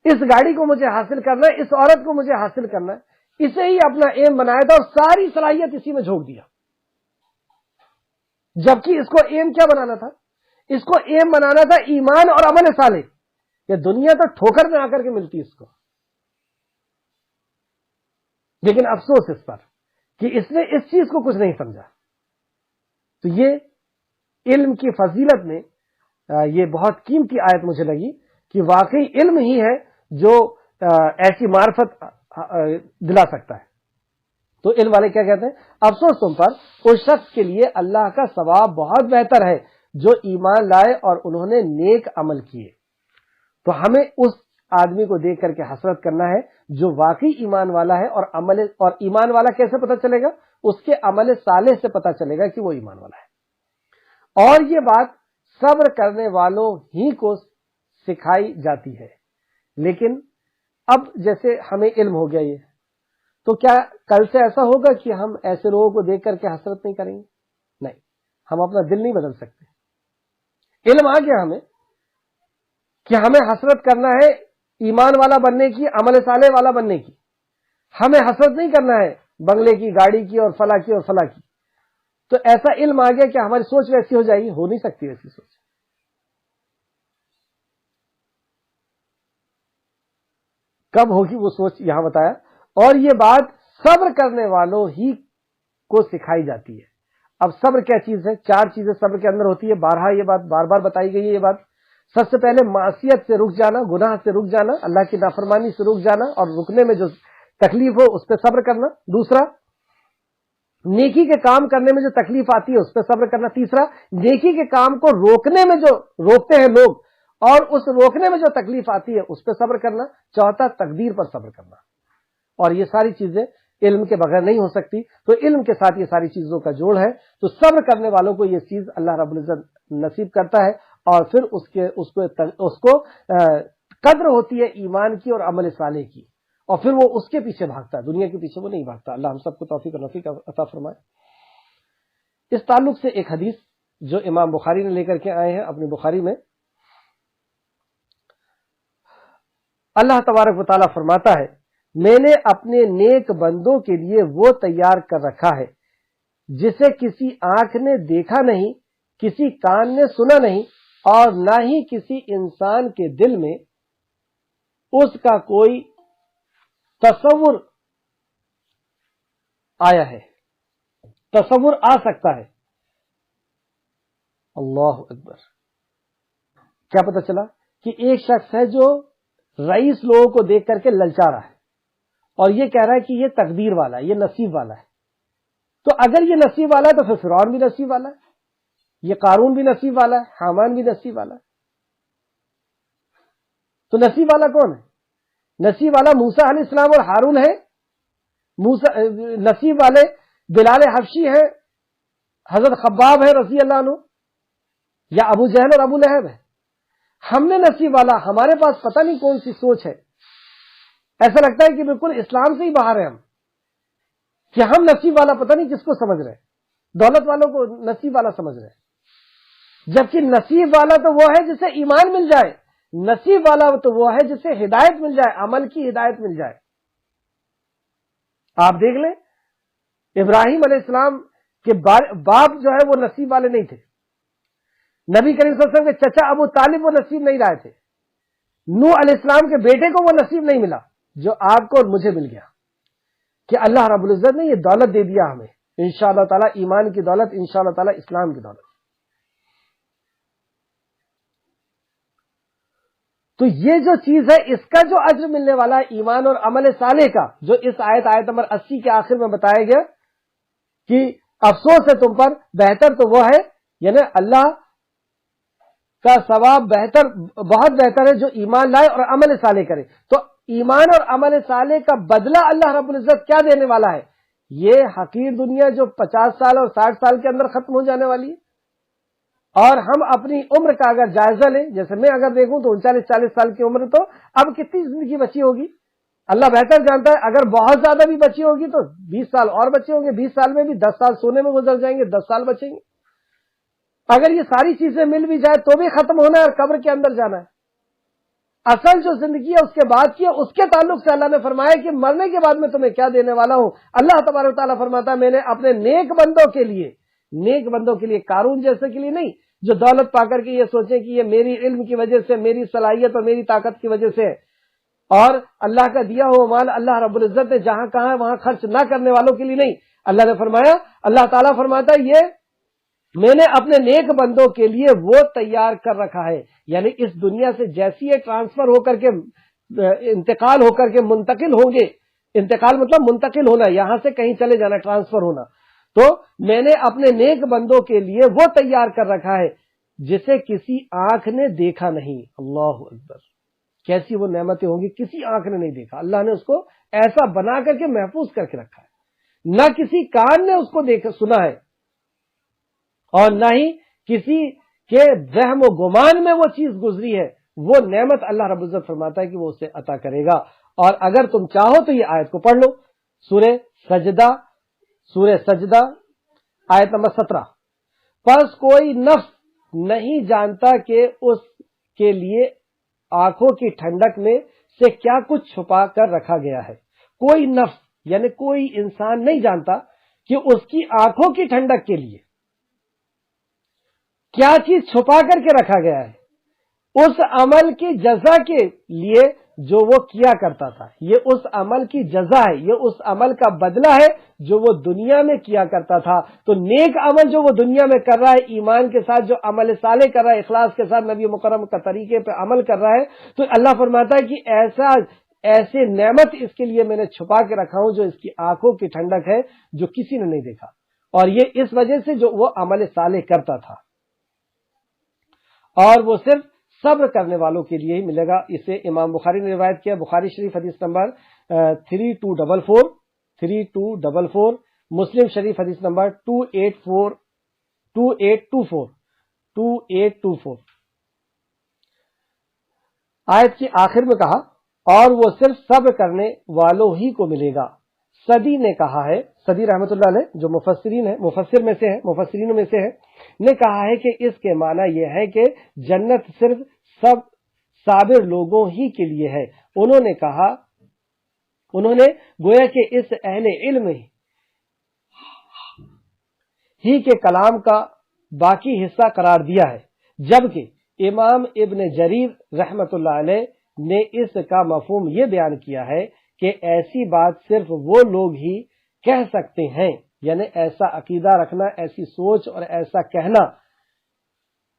Speaker 1: اس گاڑی کو مجھے حاصل کرنا ہے، اس عورت کو مجھے حاصل کرنا ہے، اسے ہی اپنا ایم بنایا تھا اور ساری صلاحیت اسی میں جھونک دیا. جبکہ اس کو ایم کیا بنانا تھا؟ اس کو ایم بنانا تھا ایمان اور عمل صالح. یہ دنیا تو ٹھوکر میں آ کر کے ملتی اس کو. لیکن افسوس اس پر کہ اس نے اس چیز کو کچھ نہیں سمجھا. تو یہ علم کی فضیلت میں یہ بہت قیمتی آیت مجھے لگی کہ واقعی علم ہی ہے جو ایسی معرفت دلا سکتا ہے. تو علم والے کیا کہتے ہیں؟ افسوس تم پر اس شخص کے لیے اللہ کا ثواب بہت بہتر ہے جو ایمان لائے اور انہوں نے نیک عمل کیے. تو ہمیں اس آدمی کو دیکھ کر کے حسرت کرنا ہے جو واقعی ایمان والا ہے، اور ایمان والا کیسے پتہ چلے گا؟ اس کے عمل صالح سے پتہ چلے گا کہ وہ ایمان والا ہے. اور یہ بات صبر کرنے والوں ہی کو سکھائی جاتی ہے. لیکن اب جیسے ہمیں علم ہو گیا یہ، تو کیا کل سے ایسا ہوگا کہ ہم ایسے لوگوں کو دیکھ کر کے حسرت نہیں کریں گے؟ نہیں، ہم اپنا دل نہیں بدل سکتے. علم آ گیا ہمیں کہ ہمیں حسرت کرنا ہے ایمان والا بننے کی، عمل صالح والا بننے کی. ہمیں حسرت نہیں کرنا ہے بنگلے کی، گاڑی کی، اور فلاں کی اور فلاں کی. تو ایسا علم آ گیا کہ ہماری سوچ ویسی ہو جائے گی؟ ہو نہیں سکتی ویسی سوچ. کب ہوگی وہ سوچ؟ یہاں بتایا. اور یہ بات صبر کرنے والوں ہی کو سکھائی جاتی ہے. اب صبر کیا چیز ہے؟ 4 چیزیں صبر کے اندر ہوتی ہے. بارہا یہ بات بار بار بتائی گئی ہے. یہ بات سب سے پہلے معصیت سے رک جانا، گناہ سے رک جانا، اللہ کی نافرمانی سے رک جانا، اور رکنے میں جو تکلیف ہو اس پہ صبر کرنا. دوسرا، نیکی کے کام کرنے میں جو تکلیف آتی ہے اس پہ صبر کرنا. تیسرا، نیکی کے کام کو روکنے میں جو روکتے ہیں لوگ اور اس روکنے میں جو تکلیف آتی ہے اس پہ صبر کرنا. چوتھا، تقدیر پر صبر کرنا. اور یہ ساری چیزیں علم کے بغیر نہیں ہو سکتی. تو علم کے ساتھ یہ ساری چیزوں کا جوڑ ہے. تو صبر کرنے والوں کو یہ چیز اللہ رب العزت نصیب کرتا ہے، اور پھر اس کو قدر ہوتی ہے ایمان کی اور عمل صالح کی، اور پھر وہ اس کے پیچھے بھاگتا ہے، دنیا کے پیچھے وہ نہیں بھاگتا. اللہ ہم سب کو توفیق اور نفع عطا فرمائے. اس تعلق سے ایک حدیث جو امام بخاری نے لے کر کے آئے ہیں اپنی بخاری میں، اللہ تبارک و تعالیٰ فرماتا ہے، میں نے اپنے نیک بندوں کے لیے وہ تیار کر رکھا ہے جسے کسی آنکھ نے دیکھا نہیں، کسی کان نے سنا نہیں، اور نہ ہی کسی انسان کے دل میں اس کا کوئی تصور آیا ہے، تصور آ سکتا ہے. اللہ اکبر. کیا پتہ چلا؟ کہ ایک شخص ہے جو رئیس لوگوں کو دیکھ کر کے للچا رہا ہے اور یہ کہہ رہا ہے کہ یہ تقدیر والا ہے، یہ نصیب والا ہے. تو اگر یہ نصیب والا ہے تو پھر فرعون بھی نصیب والا ہے، یہ قارون بھی نصیب والا ہے، حامان بھی نصیب والا ہے. تو نصیب والا کون ہے؟ نصیب والا موسیٰ علیہ السلام اور ہارون ہے. نصیب والے بلال حبشی ہے، حضرت خباب ہے رضی اللہ عنہ، یا ابو جہل اور ابو لہب ہے. ہم نے نصیب والا، ہمارے پاس پتہ نہیں کون سی سوچ ہے. ایسا لگتا ہے کہ بالکل اسلام سے ہی باہر ہیں ہم، کہ ہم نصیب والا پتہ نہیں کس کو سمجھ رہے ہیں. دولت والوں کو نصیب والا سمجھ رہے ہیں، جبکہ نصیب والا تو وہ ہے جسے ایمان مل جائے. نصیب والا تو وہ ہے جسے ہدایت مل جائے، عمل کی ہدایت مل جائے. آپ دیکھ لیں ابراہیم علیہ السلام کے باپ جو ہے وہ نصیب والے نہیں تھے. نبی کریم صلی اللہ علیہ وسلم کے چچا ابو طالب وہ نصیب نہیں رائے تھے. نوح علیہ السلام کے بیٹے کو وہ نصیب نہیں ملا جو آپ کو اور مجھے مل گیا، کہ اللہ رب العزت نے یہ دولت دے دیا ہمیں انشاءاللہ تعالی، ایمان کی دولت، انشاءاللہ تعالی اسلام کی دولت. تو یہ جو چیز ہے اس کا جو اجر ملنے والا ہے ایمان اور عمل صالح کا، جو اس آیت نمبر 80 کے آخر میں بتایا گیا کہ افسوس ہے تم پر، بہتر تو وہ ہے، یعنی اللہ کا ثواب بہتر، بہت بہتر ہے جو ایمان لائے اور عمل صالح کرے. تو ایمان اور عمل صالح کا بدلہ اللہ رب العزت کیا دینے والا ہے؟ یہ حقیر دنیا جو 50 سال اور 60 سال کے اندر ختم ہو جانے والی ہے. اور ہم اپنی عمر کا اگر جائزہ لیں، جیسے میں اگر دیکھوں تو 39-40 سال کی عمر، تو اب کتنی زندگی بچی ہوگی اللہ بہتر جانتا ہے. اگر بہت زیادہ بھی بچی ہوگی تو 20 سال اور بچے ہوں گے. 20 سال میں بھی 10 سال سونے میں گزر جائیں گے، 10 سال بچیں گے. اگر یہ ساری چیزیں مل بھی جائے تو بھی ختم ہونا ہے اور قبر کے اندر جانا ہے۔ اصل جو زندگی ہے اس کے بعد کی ہے، اس کے تعلق سے اللہ نے فرمایا کہ مرنے کے بعد میں تمہیں کیا دینے والا ہوں۔ اللہ تبارک و تعالیٰ فرماتا ہے میں نے اپنے نیک بندوں کے لیے، قارون جیسے کے لیے نہیں، جو دولت پا کر کے یہ سوچیں کہ یہ میری علم کی وجہ سے، میری صلاحیت اور میری طاقت کی وجہ سے، اور اللہ کا دیا ہوا مال اللہ رب العزت نے جہاں کہاں ہے وہاں خرچ نہ کرنے والوں کے لیے نہیں۔ اللہ نے فرمایا، اللہ تعالیٰ فرماتا ہے یہ میں نے اپنے نیک بندوں کے لیے وہ تیار کر رکھا ہے، یعنی اس دنیا سے جیسی یہ ٹرانسفر ہو کر کے انتقال ہو کر کے منتقل ہوں گے، انتقال مطلب منتقل ہونا، یہاں سے کہیں چلے جانا، ٹرانسفر ہونا، تو میں نے اپنے نیک بندوں کے لیے وہ تیار کر رکھا ہے جسے کسی آنکھ نے دیکھا نہیں۔ اللہ اکبر، کیسی وہ نعمتیں ہوں گی، کسی آنکھ نے نہیں دیکھا، اللہ نے اس کو ایسا بنا کر کے محفوظ کر کے رکھا ہے، نہ کسی کان نے اس کو دیکھا سنا ہے، اور نہ ہی کسی کے وہم و گمان میں وہ چیز گزری ہے۔ وہ نعمت اللہ رب العزت فرماتا ہے کہ وہ اسے عطا کرے گا۔ اور اگر تم چاہو تو یہ آیت کو پڑھ لو، سورہ سجدہ آیت نمبر 17۔ پس کوئی نفس نہیں جانتا کہ اس کے لیے آنکھوں کی ٹھنڈک میں سے کیا کچھ چھپا کر رکھا گیا ہے۔ کوئی نفس یعنی کوئی انسان نہیں جانتا کہ اس کی آنکھوں کی ٹھنڈک کے لیے کیا چیز چھپا کر کے رکھا گیا ہے، اس عمل کی جزا کے لیے جو وہ کیا کرتا تھا۔ یہ اس عمل کی جزا ہے، یہ اس عمل کا بدلہ ہے جو وہ دنیا میں کیا کرتا تھا۔ تو نیک عمل جو وہ دنیا میں کر رہا ہے، ایمان کے ساتھ جو عمل صالح کر رہا ہے، اخلاص کے ساتھ نبی مکرم کا طریقے پہ عمل کر رہا ہے، تو اللہ فرماتا ہے کہ ایسے نعمت اس کے لیے میں نے چھپا کے رکھا ہوں جو اس کی آنکھوں کی ٹھنڈک ہے، جو کسی نے نہیں دیکھا، اور یہ اس وجہ سے جو وہ عمل صالح کرتا تھا، اور وہ صرف صبر کرنے والوں کے لیے ہی ملے گا۔ اسے امام بخاری نے روایت کیا، بخاری شریف حدیث نمبر 3244، مسلم شریف حدیث نمبر 2824۔ آیت کے آخر میں کہا اور وہ صرف صبر کرنے والوں ہی کو ملے گا۔ صدی نے کہا ہے، صدی رحمۃ اللہ علیہ جو مفسرینوں میں سے ہے نے کہا ہے کہ اس کے معنی یہ ہے کہ جنت صرف سب صابر لوگوں ہی کے لیے ہے۔ انہوں نے گویا کہ اس اہل علم ہی کے کلام کا باقی حصہ قرار دیا ہے، جبکہ امام ابن جریر رحمۃ اللہ علیہ نے اس کا مفہوم یہ بیان کیا ہے کہ ایسی بات صرف وہ لوگ ہی کہہ سکتے ہیں، یعنی ایسا عقیدہ رکھنا، ایسی سوچ اور ایسا کہنا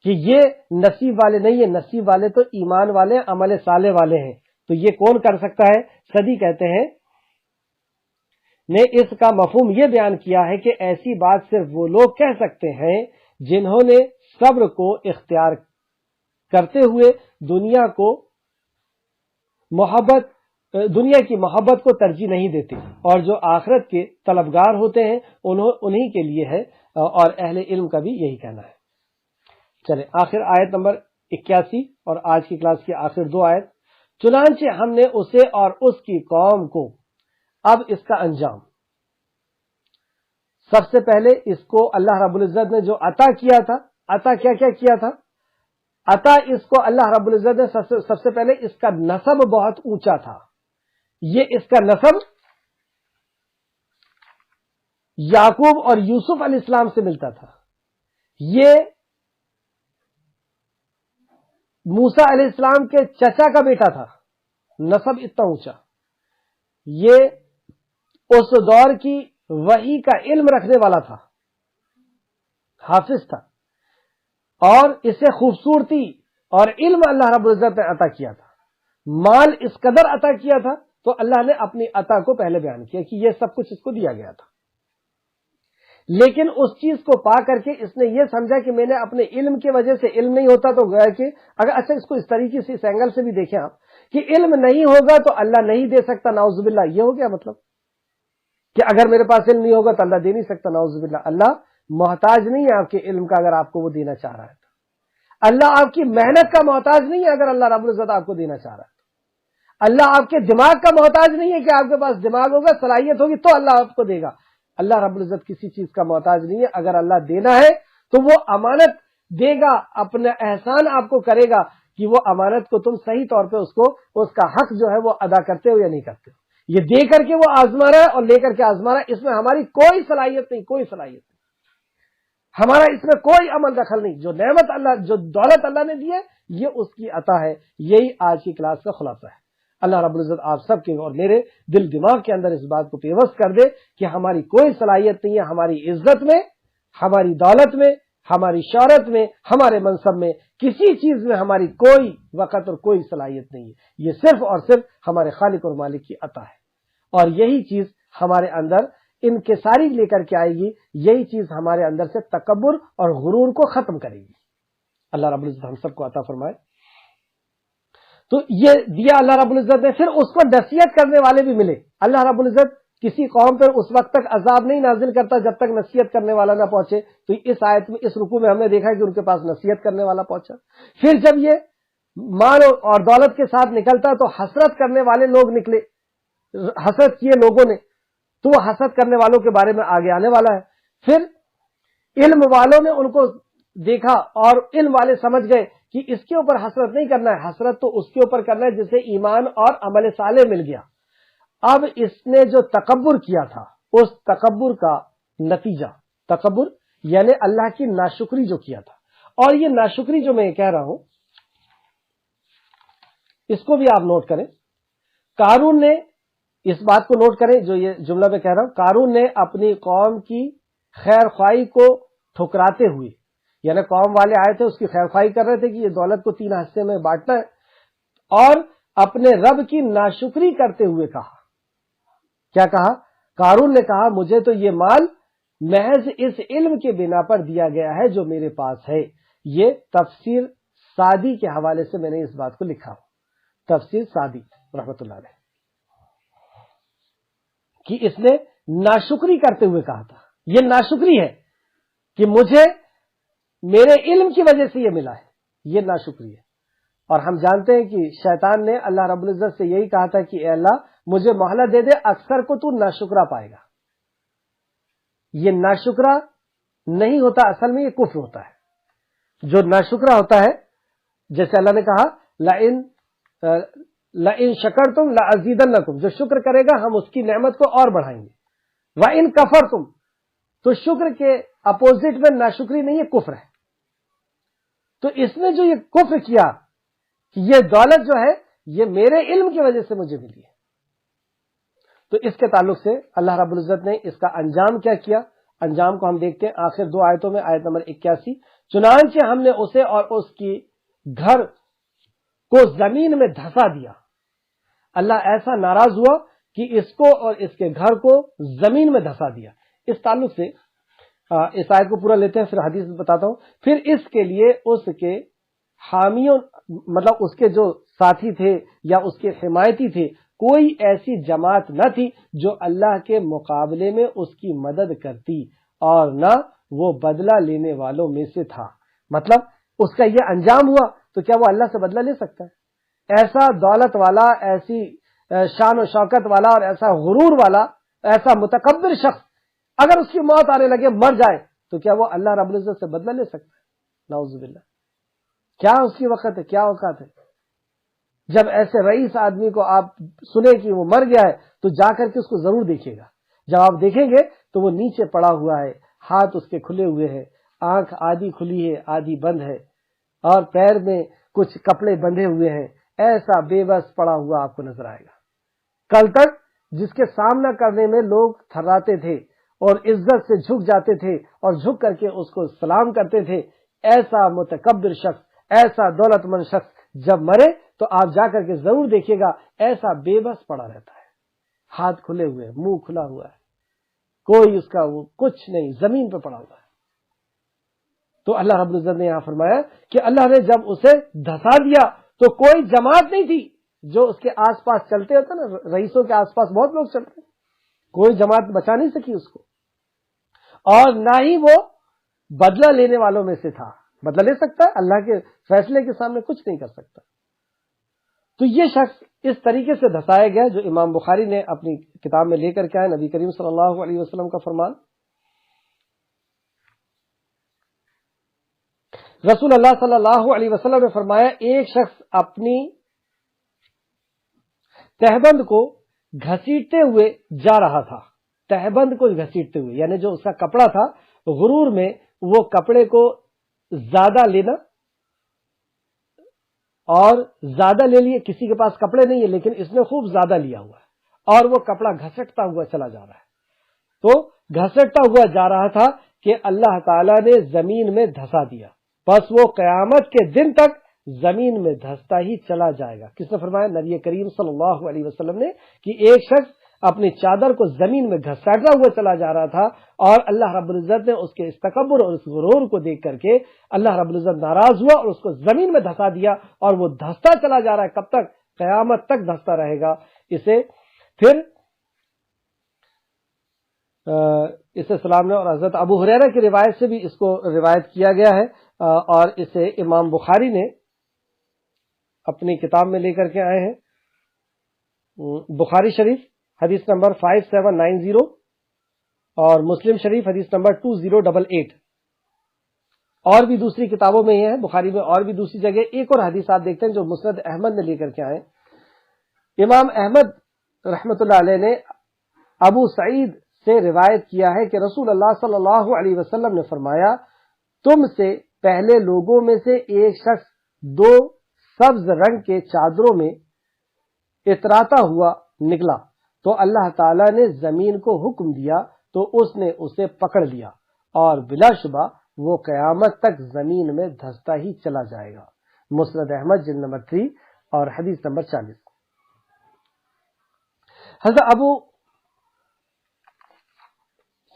Speaker 1: کہ یہ نصیب والے نہیں ہیں، نصیب والے تو ایمان والے، عمل صالح والے ہیں، تو یہ کون کر سکتا ہے؟ صدی کہتے ہیں نے اس کا مفہوم یہ بیان کیا ہے کہ ایسی بات صرف وہ لوگ کہہ سکتے ہیں جنہوں نے صبر کو اختیار کرتے ہوئے دنیا کی محبت کو ترجیح نہیں دیتے، اور جو آخرت کے طلبگار ہوتے ہیں انہی کے لیے ہے، اور اہل علم کا بھی یہی کہنا ہے۔ چلیں آخر آیت نمبر 81 اور آج کی کلاس کی آخر 2 آیت۔ چنانچہ ہم نے اسے اور اس کی قوم کو، اب اس کا انجام، سب سے پہلے اس کو اللہ رب العزت نے جو عطا کیا تھا، عطا کیا کیا تھا؟ عطا اس کو اللہ رب العزت نے سب سے پہلے اس کا نسب بہت اونچا تھا، یہ اس کا نسب یعقوب اور یوسف علیہ السلام سے ملتا تھا، یہ موسیٰ علیہ السلام کے چچا کا بیٹا تھا، نسب اتنا اونچا، یہ اس دور کی وحی کا علم رکھنے والا تھا، حافظ تھا، اور اسے خوبصورتی اور علم اللہ رب العزت نے عطا کیا تھا، مال اس قدر عطا کیا تھا، تو اللہ نے اپنی عطا کو پہلے بیان کیا کہ یہ سب کچھ اس کو دیا گیا تھا، لیکن اس چیز کو پا کر کے اس نے یہ سمجھا کہ میں نے اپنے علم کی وجہ سے، علم نہیں ہوتا تو گویا کہ اگر اچھا اس کو اس طریقے سے، اس اینگل سے بھی دیکھیں آپ کہ علم نہیں ہوگا تو اللہ نہیں دے سکتا، نعوذ باللہ، یہ ہو گیا مطلب کہ اگر میرے پاس علم نہیں ہوگا تو اللہ دے نہیں سکتا، نعوذ باللہ۔ اللہ محتاج نہیں ہے آپ کے علم کا، اگر آپ کو وہ دینا چاہ رہا ہے تو اللہ آپ کی محنت کا محتاج نہیں ہے، اگر اللہ رب العزت آپ کو دینا چاہ رہا ہے تو اللہ آپ کے دماغ کا محتاج نہیں ہے کہ آپ کے پاس دماغ ہوگا، صلاحیت ہوگی تو اللہ آپ کو دے گا، اللہ رب العزت کسی چیز کا محتاج نہیں ہے، اگر اللہ دینا ہے تو وہ امانت دے گا، اپنا احسان آپ کو کرے گا کہ وہ امانت کو تم صحیح طور پہ اس کا حق جو ہے وہ ادا کرتے ہو یا نہیں کرتے ہو۔ یہ دے کر کے وہ آزما رہا ہے اور لے کر کے آزما رہا ہے، اس میں ہماری کوئی صلاحیت نہیں، کوئی صلاحیت نہیں، ہمارا اس میں کوئی عمل دخل نہیں۔ جو نعمت اللہ، جو دولت اللہ نے دی ہے، یہ اس کی عطا ہے۔ یہی آج کی کلاس کا خلاصہ ہے۔ اللہ رب العزت آپ سب کے اور میرے دل دماغ کے اندر اس بات کو پیوست کر دے کہ ہماری کوئی صلاحیت نہیں ہے ہماری عزت میں، ہماری دولت میں، ہماری شہرت میں، ہمارے منصب میں، کسی چیز میں ہماری کوئی وقت اور کوئی صلاحیت نہیں ہے۔ یہ صرف اور صرف ہمارے خالق اور مالک کی عطا ہے، اور یہی چیز ہمارے اندر انکساری لے کر کے آئے گی، یہی چیز ہمارے اندر سے تکبر اور غرور کو ختم کرے گی۔ اللہ رب العزت ہم سب کو عطا فرمائے۔ تو یہ دیا اللہ رب العزت نے، پھر اس کو نصیحت کرنے والے بھی ملے۔ اللہ رب العزت کسی قوم پر اس وقت تک عذاب نہیں نازل کرتا جب تک نصیحت کرنے والا نہ پہنچے، تو اس آیت میں، اس رکوع میں ہم نے دیکھا کہ ان کے پاس نصیحت کرنے والا پہنچا۔ پھر جب یہ مال اور دولت کے ساتھ نکلتا تو حسرت کرنے والے لوگ نکلے، حسرت کیے لوگوں نے، تو وہ حسرت کرنے والوں کے بارے میں آگے آنے والا ہے۔ پھر علم والوں نے ان کو دیکھا اور علم والے سمجھ گئے کہ اس کے اوپر حسرت نہیں کرنا ہے، حسرت تو اس کے اوپر کرنا ہے جسے ایمان اور عمل صالح مل گیا۔ اب اس نے جو تکبر کیا تھا، اس تکبر کا نتیجہ، تکبر یعنی اللہ کی ناشکری جو کیا تھا، اور یہ ناشکری جو میں کہہ رہا ہوں اس کو بھی آپ نوٹ کریں۔ قارون نے، اس بات کو نوٹ کریں جو یہ جملہ میں کہہ رہا ہوں، قارون نے اپنی قوم کی خیر خواہی کو ٹھکراتے ہوئے، یعنی قوم والے آئے تھے اس کی خیر خواہی کر رہے تھے کہ یہ دولت کو 3 حصے میں بانٹنا ہے، اور اپنے رب کی ناشکری کرتے ہوئے کہا، کیا کہا؟ قارون نے کہا مجھے تو یہ مال محض اس علم کے بنا پر دیا گیا ہے جو میرے پاس ہے۔ یہ تفسیر سعدی کے حوالے سے میں نے اس بات کو لکھا ہوں، تفسیر سعدی رحمۃ اللہ علیہ، کہ اس نے ناشکری کرتے ہوئے کہا تھا۔ یہ ناشکری ہے کہ مجھے میرے علم کی وجہ سے یہ ملا ہے، یہ ناشکری ہے۔ اور ہم جانتے ہیں کہ شیطان نے اللہ رب العزت سے یہی کہا تھا کہ اے اللہ مجھے مہلت دے دے، اکثر کو تو ناشکرا پائے گا۔ یہ ناشکرا نہیں ہوتا، اصل میں یہ کفر ہوتا ہے۔ جو ناشکرا ہوتا ہے، جیسے اللہ نے کہا لئن شکرتم لازیدنکم، جو شکر کرے گا ہم اس کی نعمت کو اور بڑھائیں گے۔ وَإِن کفرتم، تو شکر کے اپوزٹ میں ناشکری نہیں ہے، کفر ہے۔ تو اس نے جو یہ کفر کیا کہ یہ دولت جو ہے یہ میرے علم کی وجہ سے مجھے ملی ہے، تو اس کے تعلق سے اللہ رب العزت نے اس کا انجام کیا کیا؟ انجام کو ہم دیکھتے ہیں آخر 2 آیتوں میں، آیت نمبر 81، چنانچہ ہم نے اسے اور اس کی گھر کو زمین میں دھسا دیا۔ اللہ ایسا ناراض ہوا کہ اس کو اور اس کے گھر کو زمین میں دھسا دیا۔ اس تعلق سے اس آیت کو پورا لیتے ہیں، پھر حدیث بتاتا ہوں۔ پھر اس کے لیے اس کے حامیوں، مطلب اس کے جو ساتھی تھے یا اس کے حمایتی تھے، کوئی ایسی جماعت نہ تھی جو اللہ کے مقابلے میں اس کی مدد کرتی، اور نہ وہ بدلہ لینے والوں میں سے تھا۔ مطلب اس کا یہ انجام ہوا تو کیا وہ اللہ سے بدلہ لے سکتا ہے؟ ایسا دولت والا، ایسی شان و شوکت والا اور ایسا غرور والا، ایسا متکبر شخص اگر اس کی موت آنے لگے، مر جائے، تو کیا وہ اللہ رب العزت سے بدلہ لے سکتا ہے؟ نعوذ باللہ۔ کیا اس کی وقت ہے، کیا اوقات ہے؟ جب ایسے رئیس آدمی کو آپ سنیں کہ وہ مر گیا ہے تو جا کر کے اس کو ضرور دیکھیے گا۔ جب آپ دیکھیں گے تو وہ نیچے پڑا ہوا ہے، ہاتھ اس کے کھلے ہوئے ہیں، آنکھ آدھی کھلی ہے آدھی بند ہے، اور پیر میں کچھ کپڑے بندھے ہوئے ہیں، ایسا بے بس پڑا ہوا آپ کو نظر آئے گا۔ کل تک جس کے سامنا کرنے میں لوگ تھراتے تھے اور عزت سے جھک جاتے تھے اور جھک کر کے اس کو سلام کرتے تھے، ایسا متکبر شخص، ایسا دولت مند شخص جب مرے تو آپ جا کر کے ضرور دیکھیے گا ایسا بے بس پڑا رہتا ہے، ہاتھ کھلے ہوئے، منہ کھلا ہوا ہے، کوئی اس کا وہ کچھ نہیں، زمین پہ پڑا ہوا ہے۔ تو اللہ رب العزت نے یہاں فرمایا کہ اللہ نے جب اسے دھسا دیا تو کوئی جماعت نہیں تھی جو اس کے آس پاس چلتے ہوتے نا، رئیسوں کے آس پاس بہت لوگ چلتے، کوئی جماعت بچا نہیں سکی اس کو، اور نہ ہی وہ بدلہ لینے والوں میں سے تھا۔ بدلہ لے سکتا ہے، اللہ کے فیصلے کے سامنے کچھ نہیں کر سکتا۔ تو یہ شخص اس طریقے سے دھسایا گیا جو امام بخاری نے اپنی کتاب میں لے کر کے آئے، نبی کریم صلی اللہ علیہ وسلم کا فرمان۔ رسول اللہ صلی اللہ علیہ وسلم نے فرمایا ایک شخص اپنی تہبند کو گھسیٹتے ہوئے جا رہا تھا، تہبند کو گھسیٹتے ہوئے، یعنی جو اس کا کپڑا تھا، غرور میں وہ کپڑے کو زیادہ لینا، اور زیادہ لے لیے، کسی کے پاس کپڑے نہیں ہے لیکن اس نے خوب زیادہ لیا ہوا ہے اور وہ کپڑا گھسٹتا ہوا چلا جا رہا ہے، تو گھسٹتا ہوا جا رہا تھا کہ اللہ تعالیٰ نے زمین میں دھسا دیا، بس وہ قیامت کے دن تک زمین میں دھستا ہی چلا جائے گا۔ کس نے فرمایا؟ نبی کریم صلی اللہ علیہ وسلم نے، کہ ایک شخص اپنی چادر کو زمین میں گھساتا ہوا چلا جا رہا تھا اور اللہ رب العزت نے اس کے اس تکبر اور اس غرور کو دیکھ کر کے اللہ رب العزت ناراض ہوا اور اس کو زمین میں دھسا دیا، اور وہ دھستا چلا جا رہا ہے، کب تک؟ قیامت تک دھستا رہے گا۔ پھر سلام نے، اور حضرت ابو ہریرہ کی روایت سے بھی اس کو روایت کیا گیا ہے، اور اسے امام بخاری نے اپنی کتاب میں لے کر کے آئے ہیں، بخاری شریف حدیث نمبر 5790 اور مسلم شریف حدیث نمبر 2088، اور بھی دوسری کتابوں میں یہ ہے، بخاری میں اور بھی دوسری جگہ۔ ایک اور حدیث آپ دیکھتے ہیں جو مسند احمد نے لے کر کے آئے، امام احمد رحمت اللہ علیہ نے ابو سعید سے روایت کیا ہے کہ رسول اللہ صلی اللہ علیہ وسلم نے فرمایا، تم سے پہلے لوگوں میں سے ایک شخص 2 سبز رنگ کے چادروں میں اتراتا ہوا نکلا تو اللہ تعالیٰ نے زمین کو حکم دیا تو اس نے اسے پکڑ لیا، اور بلا شبہ وہ قیامت تک زمین میں دھستا ہی چلا جائے گا۔ مسند احمد جلد نمبر 3 اور حدیث نمبر 40۔ حضرت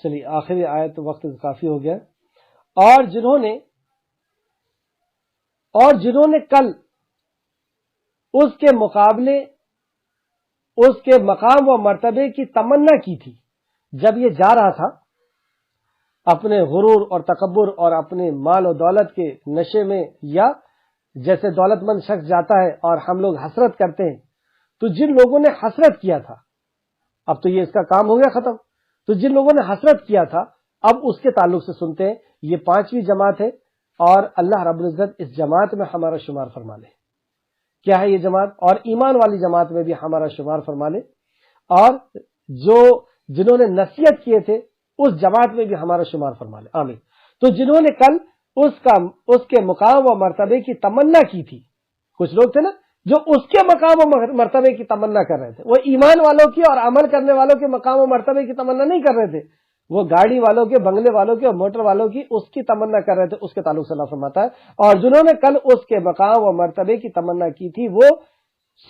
Speaker 1: چلیے آخری آیت، وقت کافی ہو گیا۔ اور جنہوں نے کل اس کے مقابلے اس کے مقام و مرتبے کی تمنا کی تھی، جب یہ جا رہا تھا اپنے غرور اور تکبر اور اپنے مال و دولت کے نشے میں، یا جیسے دولت مند شخص جاتا ہے اور ہم لوگ حسرت کرتے ہیں، تو جن لوگوں نے حسرت کیا تھا، اب تو یہ اس کا کام ہو گیا ختم، تو جن لوگوں نے حسرت کیا تھا اب اس کے تعلق سے سنتے ہیں۔ یہ 5ویں جماعت ہے، اور اللہ رب العزت اس جماعت میں ہمارا شمار فرما لے۔ کیا ہے یہ جماعت؟ اور ایمان والی جماعت میں بھی ہمارا شمار فرما لے، اور جنہوں نے نصیحت کیے تھے اس جماعت میں بھی ہمارا شمار فرما لے، آمین۔ تو جنہوں نے کل اس کے مقام و مرتبے کی تمنا کی تھی، کچھ لوگ تھے نا جو اس کے مقام و مرتبے کی تمنا کر رہے تھے، وہ ایمان والوں کی اور عمل کرنے والوں کے مقام و مرتبے کی تمنا نہیں کر رہے تھے، وہ گاڑی والوں کے، بنگلے والوں کے اور موٹر والوں کی اس کی تمنا کر رہے تھے، اس کے تعلق سے اللہ فرماتا ہے، اور جنہوں نے کل اس کے مقام و مرتبے کی تمنا کی تھی وہ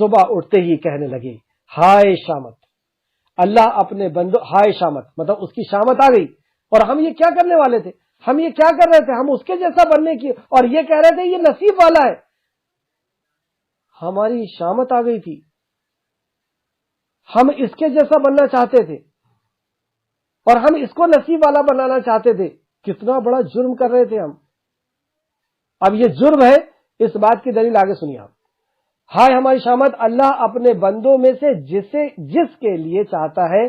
Speaker 1: صبح اٹھتے ہی کہنے لگے، ہائے شامت، اللہ اپنے بندوں، ہائے شامت مطلب اس کی شامت آ گئی، اور ہم یہ کیا کرنے والے تھے، ہم یہ کیا کر رہے تھے، ہم اس کے جیسا بننے کی، اور یہ کہہ رہے تھے یہ نصیب والا ہے، ہماری شامت آ گئی تھی، ہم اس کے جیسا بننا چاہتے تھے اور ہم اس کو نصیب والا بنانا چاہتے تھے، کتنا بڑا جرم کر رہے تھے ہم۔ اب یہ جرم ہے، اس بات کی دلیل آگے سنیے آپ۔ ہائے ہماری شامت، اللہ اپنے بندوں میں سے جس کے لیے چاہتا ہے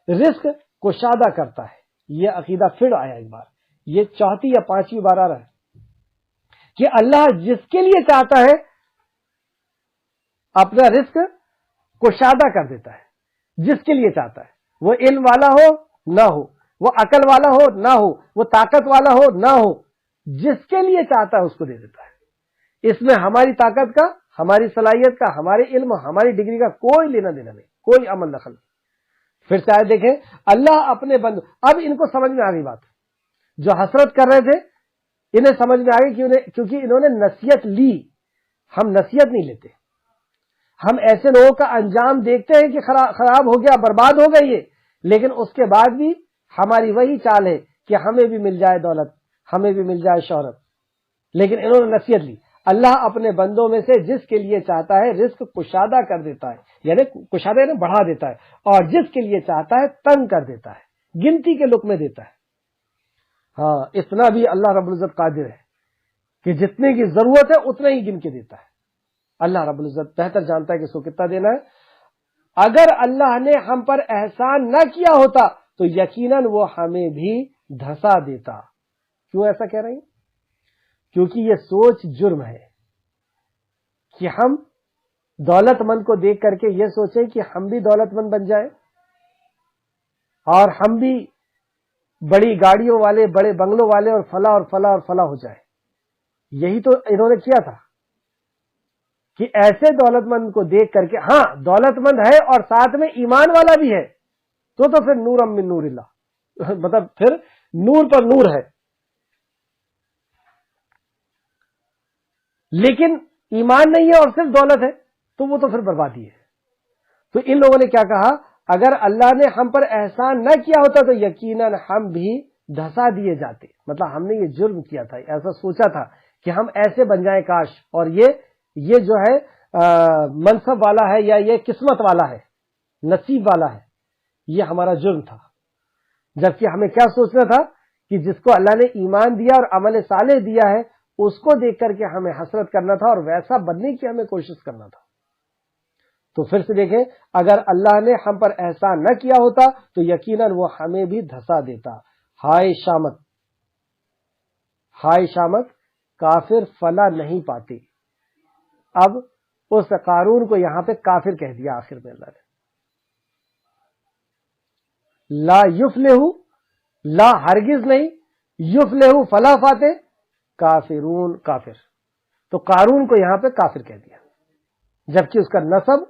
Speaker 1: رزق کشادہ کرتا ہے۔ یہ عقیدہ پھر آیا ایک بار، یہ 4 یا 5ویں بار آ رہا ہے کہ اللہ جس کے لیے چاہتا ہے اپنا رزق کشادہ کر دیتا ہے، جس کے لیے چاہتا ہے، وہ علم والا ہو نہ ہو، وہ عقل والا ہو نہ ہو، وہ طاقت والا ہو نہ ہو، جس کے لیے چاہتا ہے اس کو دے دیتا ہے۔ اس میں ہماری طاقت کا، ہماری صلاحیت کا، ہمارے علم، ہماری ڈگری کا کوئی لینا دینا نہیں، کوئی عمل دخل نہیں۔ پھر سے آئے دیکھیں، اللہ اپنے بندوں، اب ان کو سمجھ میں آ گئی بات، جو حسرت کر رہے تھے انہیں سمجھ میں آ گئی کیونکہ انہوں نے نصیحت لی، ہم نصیحت نہیں لیتے، ہم ایسے لوگوں کا انجام دیکھتے ہیں کہ خراب ہو گیا، برباد ہو گئی ہے، لیکن اس کے بعد بھی ہماری وہی چال ہے کہ ہمیں بھی مل جائے دولت، ہمیں بھی مل جائے شہرت، لیکن انہوں نے نصیحت لی۔ اللہ اپنے بندوں میں سے جس کے لیے چاہتا ہے رزق کشادہ کر دیتا ہے، یعنی کشادہ یعنی بڑھا دیتا ہے، اور جس کے لیے چاہتا ہے تنگ کر دیتا ہے، گنتی کے لقمے دیتا ہے۔ ہاں، اتنا بھی اللہ رب العزت قادر ہے کہ جتنے کی ضرورت ہے اتنا ہی گن کے دیتا ہے۔ اللہ رب العزت بہتر جانتا ہے کہ اس کو کتنا دینا ہے۔ اگر اللہ نے ہم پر احسان نہ کیا ہوتا تو یقیناً وہ ہمیں بھی دھسا دیتا۔ کیوں ایسا کہہ رہے ہیں؟ کیونکہ یہ سوچ جرم ہے کہ ہم دولت مند کو دیکھ کر کے یہ سوچیں کہ ہم بھی دولت مند بن جائیں اور ہم بھی بڑی گاڑیوں والے، بڑے بنگلوں والے اور فلاں اور فلاں اور فلاں ہو جائیں۔ یہی تو انہوں نے کیا تھا کہ ایسے دولت مند کو دیکھ کر کے، ہاں دولت مند ہے اور ساتھ میں ایمان والا بھی ہے تو پھر نور من نور اللہ، مطلب پھر نور پر نور ہے، لیکن ایمان نہیں ہے اور صرف دولت ہے تو وہ تو پھر بربادی ہے۔ تو ان لوگوں نے کیا کہا، اگر اللہ نے ہم پر احسان نہ کیا ہوتا تو یقیناً ہم بھی دھسا دیے جاتے، مطلب ہم نے یہ جرم کیا تھا، ایسا سوچا تھا کہ ہم ایسے بن جائیں کاش، اور یہ جو ہے منصب والا ہے یا یہ قسمت والا ہے، نصیب والا ہے، یہ ہمارا جرم تھا۔ جبکہ ہمیں کیا سوچنا تھا کہ جس کو اللہ نے ایمان دیا اور عمل صالح دیا ہے اس کو دیکھ کر کے ہمیں حسرت کرنا تھا اور ویسا بننے کی ہمیں کوشش کرنا تھا۔ تو پھر سے دیکھیں، اگر اللہ نے ہم پر احسان نہ کیا ہوتا تو یقیناً وہ ہمیں بھی دھسا دیتا۔ ہائے شامت، ہائے شامت، کافر فلاح نہیں پاتے۔ اب اس قارون کو یہاں پہ کافر کہہ دیا آخر میں اللہ نے۔ لا یفلح، لا ہرگز نہیں، یفلح فلاح پاتے، کافرون کافر، تو قارون کو یہاں پہ کافر کہہ دیا، جبکہ اس کا نسب،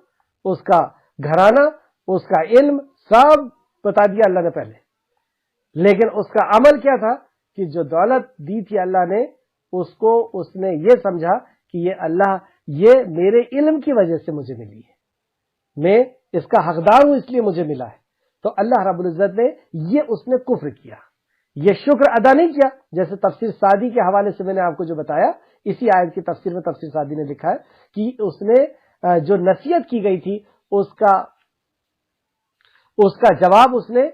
Speaker 1: اس کا گھرانہ، اس کا علم سب بتا دیا اللہ نے پہلے، لیکن اس کا عمل کیا تھا کہ جو دولت دی تھی اللہ نے اس نے یہ سمجھا کہ یہ میرے علم کی وجہ سے مجھے ملی ہے، میں اس کا حقدار ہوں اس لیے مجھے ملا ہے۔ تو اللہ رب العزت نے اس نے کفر کیا، یہ شکر ادا نہیں کیا، جیسے تفسیر سعدی کے حوالے سے میں نے آپ کو جو بتایا، اسی آیت کی تفسیر میں تفسیر سعدی نے لکھا ہے کہ اس نے جو نصیحت کی گئی تھی اس کا جواب اس نے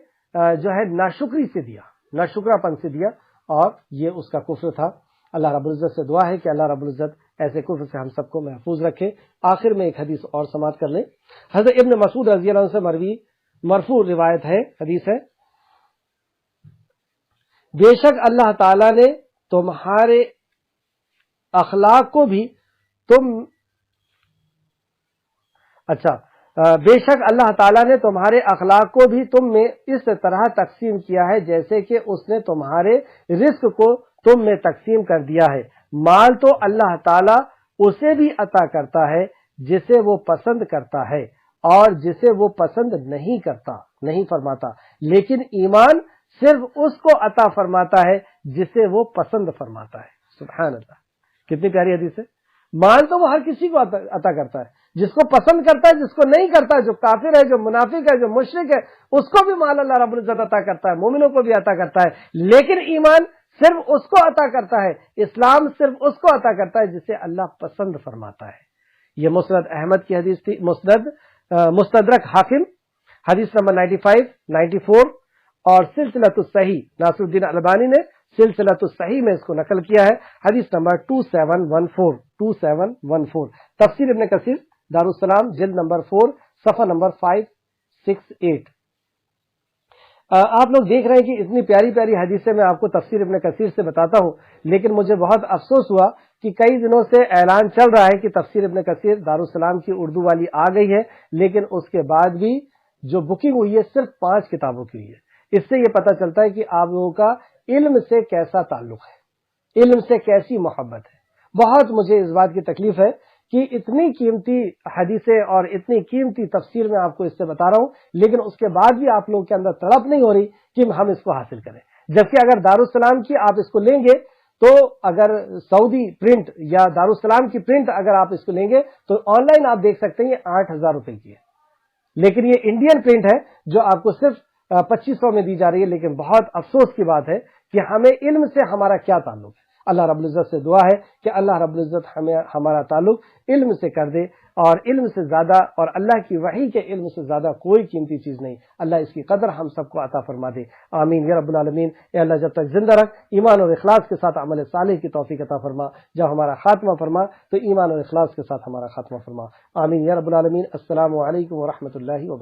Speaker 1: جو ہے ناشکری سے دیا، ناشکرا پن سے دیا، اور یہ اس کا کفر تھا۔ اللہ رب العزت سے دعا ہے کہ اللہ رب العزت ایسے کفر سے ہم سب کو محفوظ رکھے۔ آخر میں ایک حدیث اور سماعت کر لیں۔ حضرت ابن مسعود رضی اللہ عنہ سے مرفوع روایت ہے، حدیث ہے، بے شک اللہ تعالی نے تمہارے اخلاق کو بھی بے شک اللہ تعالیٰ نے تمہارے اخلاق کو بھی تم میں اس طرح تقسیم کیا ہے جیسے کہ اس نے تمہارے رزق کو تم میں تقسیم کر دیا ہے۔ مال تو اللہ تعالیٰ اسے بھی عطا کرتا ہے جسے وہ پسند کرتا ہے اور جسے وہ پسند نہیں فرماتا، لیکن ایمان صرف اس کو عطا فرماتا ہے جسے وہ پسند فرماتا ہے۔ سبحان اللہ، کتنی پیاری حدیث ہے۔ مال تو وہ ہر کسی کو عطا کرتا ہے، جس کو پسند کرتا ہے، جس کو نہیں کرتا، جو کافر ہے، جو منافق ہے، جو مشرک ہے، اس کو بھی مال اللہ رب العزت عطا کرتا ہے، مومنوں کو بھی عطا کرتا ہے، لیکن ایمان صرف اس کو عطا کرتا ہے، اسلام صرف اس کو عطا کرتا ہے جسے اللہ پسند فرماتا ہے۔ یہ مسند احمد کی حدیث تھی، مستدرک حاکم حدیث نمبر 95، 94، اور سلسلۃ الصحیح ناصر الدین البانی نے سلسلۃ الصحیح میں اس کو نقل کیا ہے، حدیث نمبر 2714۔ تفسیر ابن کثیر دارالسلام جلد نمبر 4 صفحہ نمبر 568۔ آپ لوگ دیکھ رہے ہیں کہ اتنی پیاری پیاری حدیثیں میں آپ کو تفسیر ابن کثیر سے بتاتا ہوں، لیکن مجھے بہت افسوس ہوا کہ کئی دنوں سے اعلان چل رہا ہے کہ تفسیر ابن کثیر دارالسلام کی اردو والی آ گئی ہے، لیکن اس کے بعد بھی جو بکنگ ہوئی ہے صرف 5 کتابوں کی ہوئی ہے۔ اس سے یہ پتہ چلتا ہے کہ آپ لوگوں کا علم سے کیسا تعلق ہے، علم سے کیسی محبت ہے۔ بہت مجھے اس بات کی تکلیف ہے کہ اتنی قیمتی حدیثیں اور اتنی قیمتی تفسیر میں آپ کو اس سے بتا رہا ہوں، لیکن اس کے بعد بھی آپ لوگوں کے اندر تڑپ نہیں ہو رہی کہ ہم اس کو حاصل کریں، جبکہ اگر دارالسلام کی آپ اس کو لیں گے تو اگر سعودی پرنٹ یا دارالسلام کی پرنٹ اگر آپ اس کو لیں گے تو آن لائن آپ دیکھ سکتے ہیں یہ 8,000 روپے کی ہے، لیکن یہ انڈین پرنٹ ہے جو آپ کو صرف 2500 میں دی جا رہی ہے۔ لیکن بہت افسوس کی بات ہے کہ ہمیں علم سے ہمارا کیا تعلق ہے۔ اللہ رب العزت سے دعا ہے کہ اللہ رب العزت ہمیں ہمارا تعلق علم سے کر دے، اور علم سے زیادہ اور اللہ کی وحی کے علم سے زیادہ کوئی قیمتی چیز نہیں۔ اللہ اس کی قدر ہم سب کو عطا فرما دے، آمین یا رب العالمین۔ اے اللہ جب تک زندہ رکھ، ایمان اور اخلاص کے ساتھ عمل صالح کی توفیق عطا فرما، جب ہمارا خاتمہ فرما تو ایمان اور اخلاص کے ساتھ ہمارا خاتمہ فرما، آمین یا رب العالمین۔ السلام علیکم ورحمۃ اللہ وبرکاتہ۔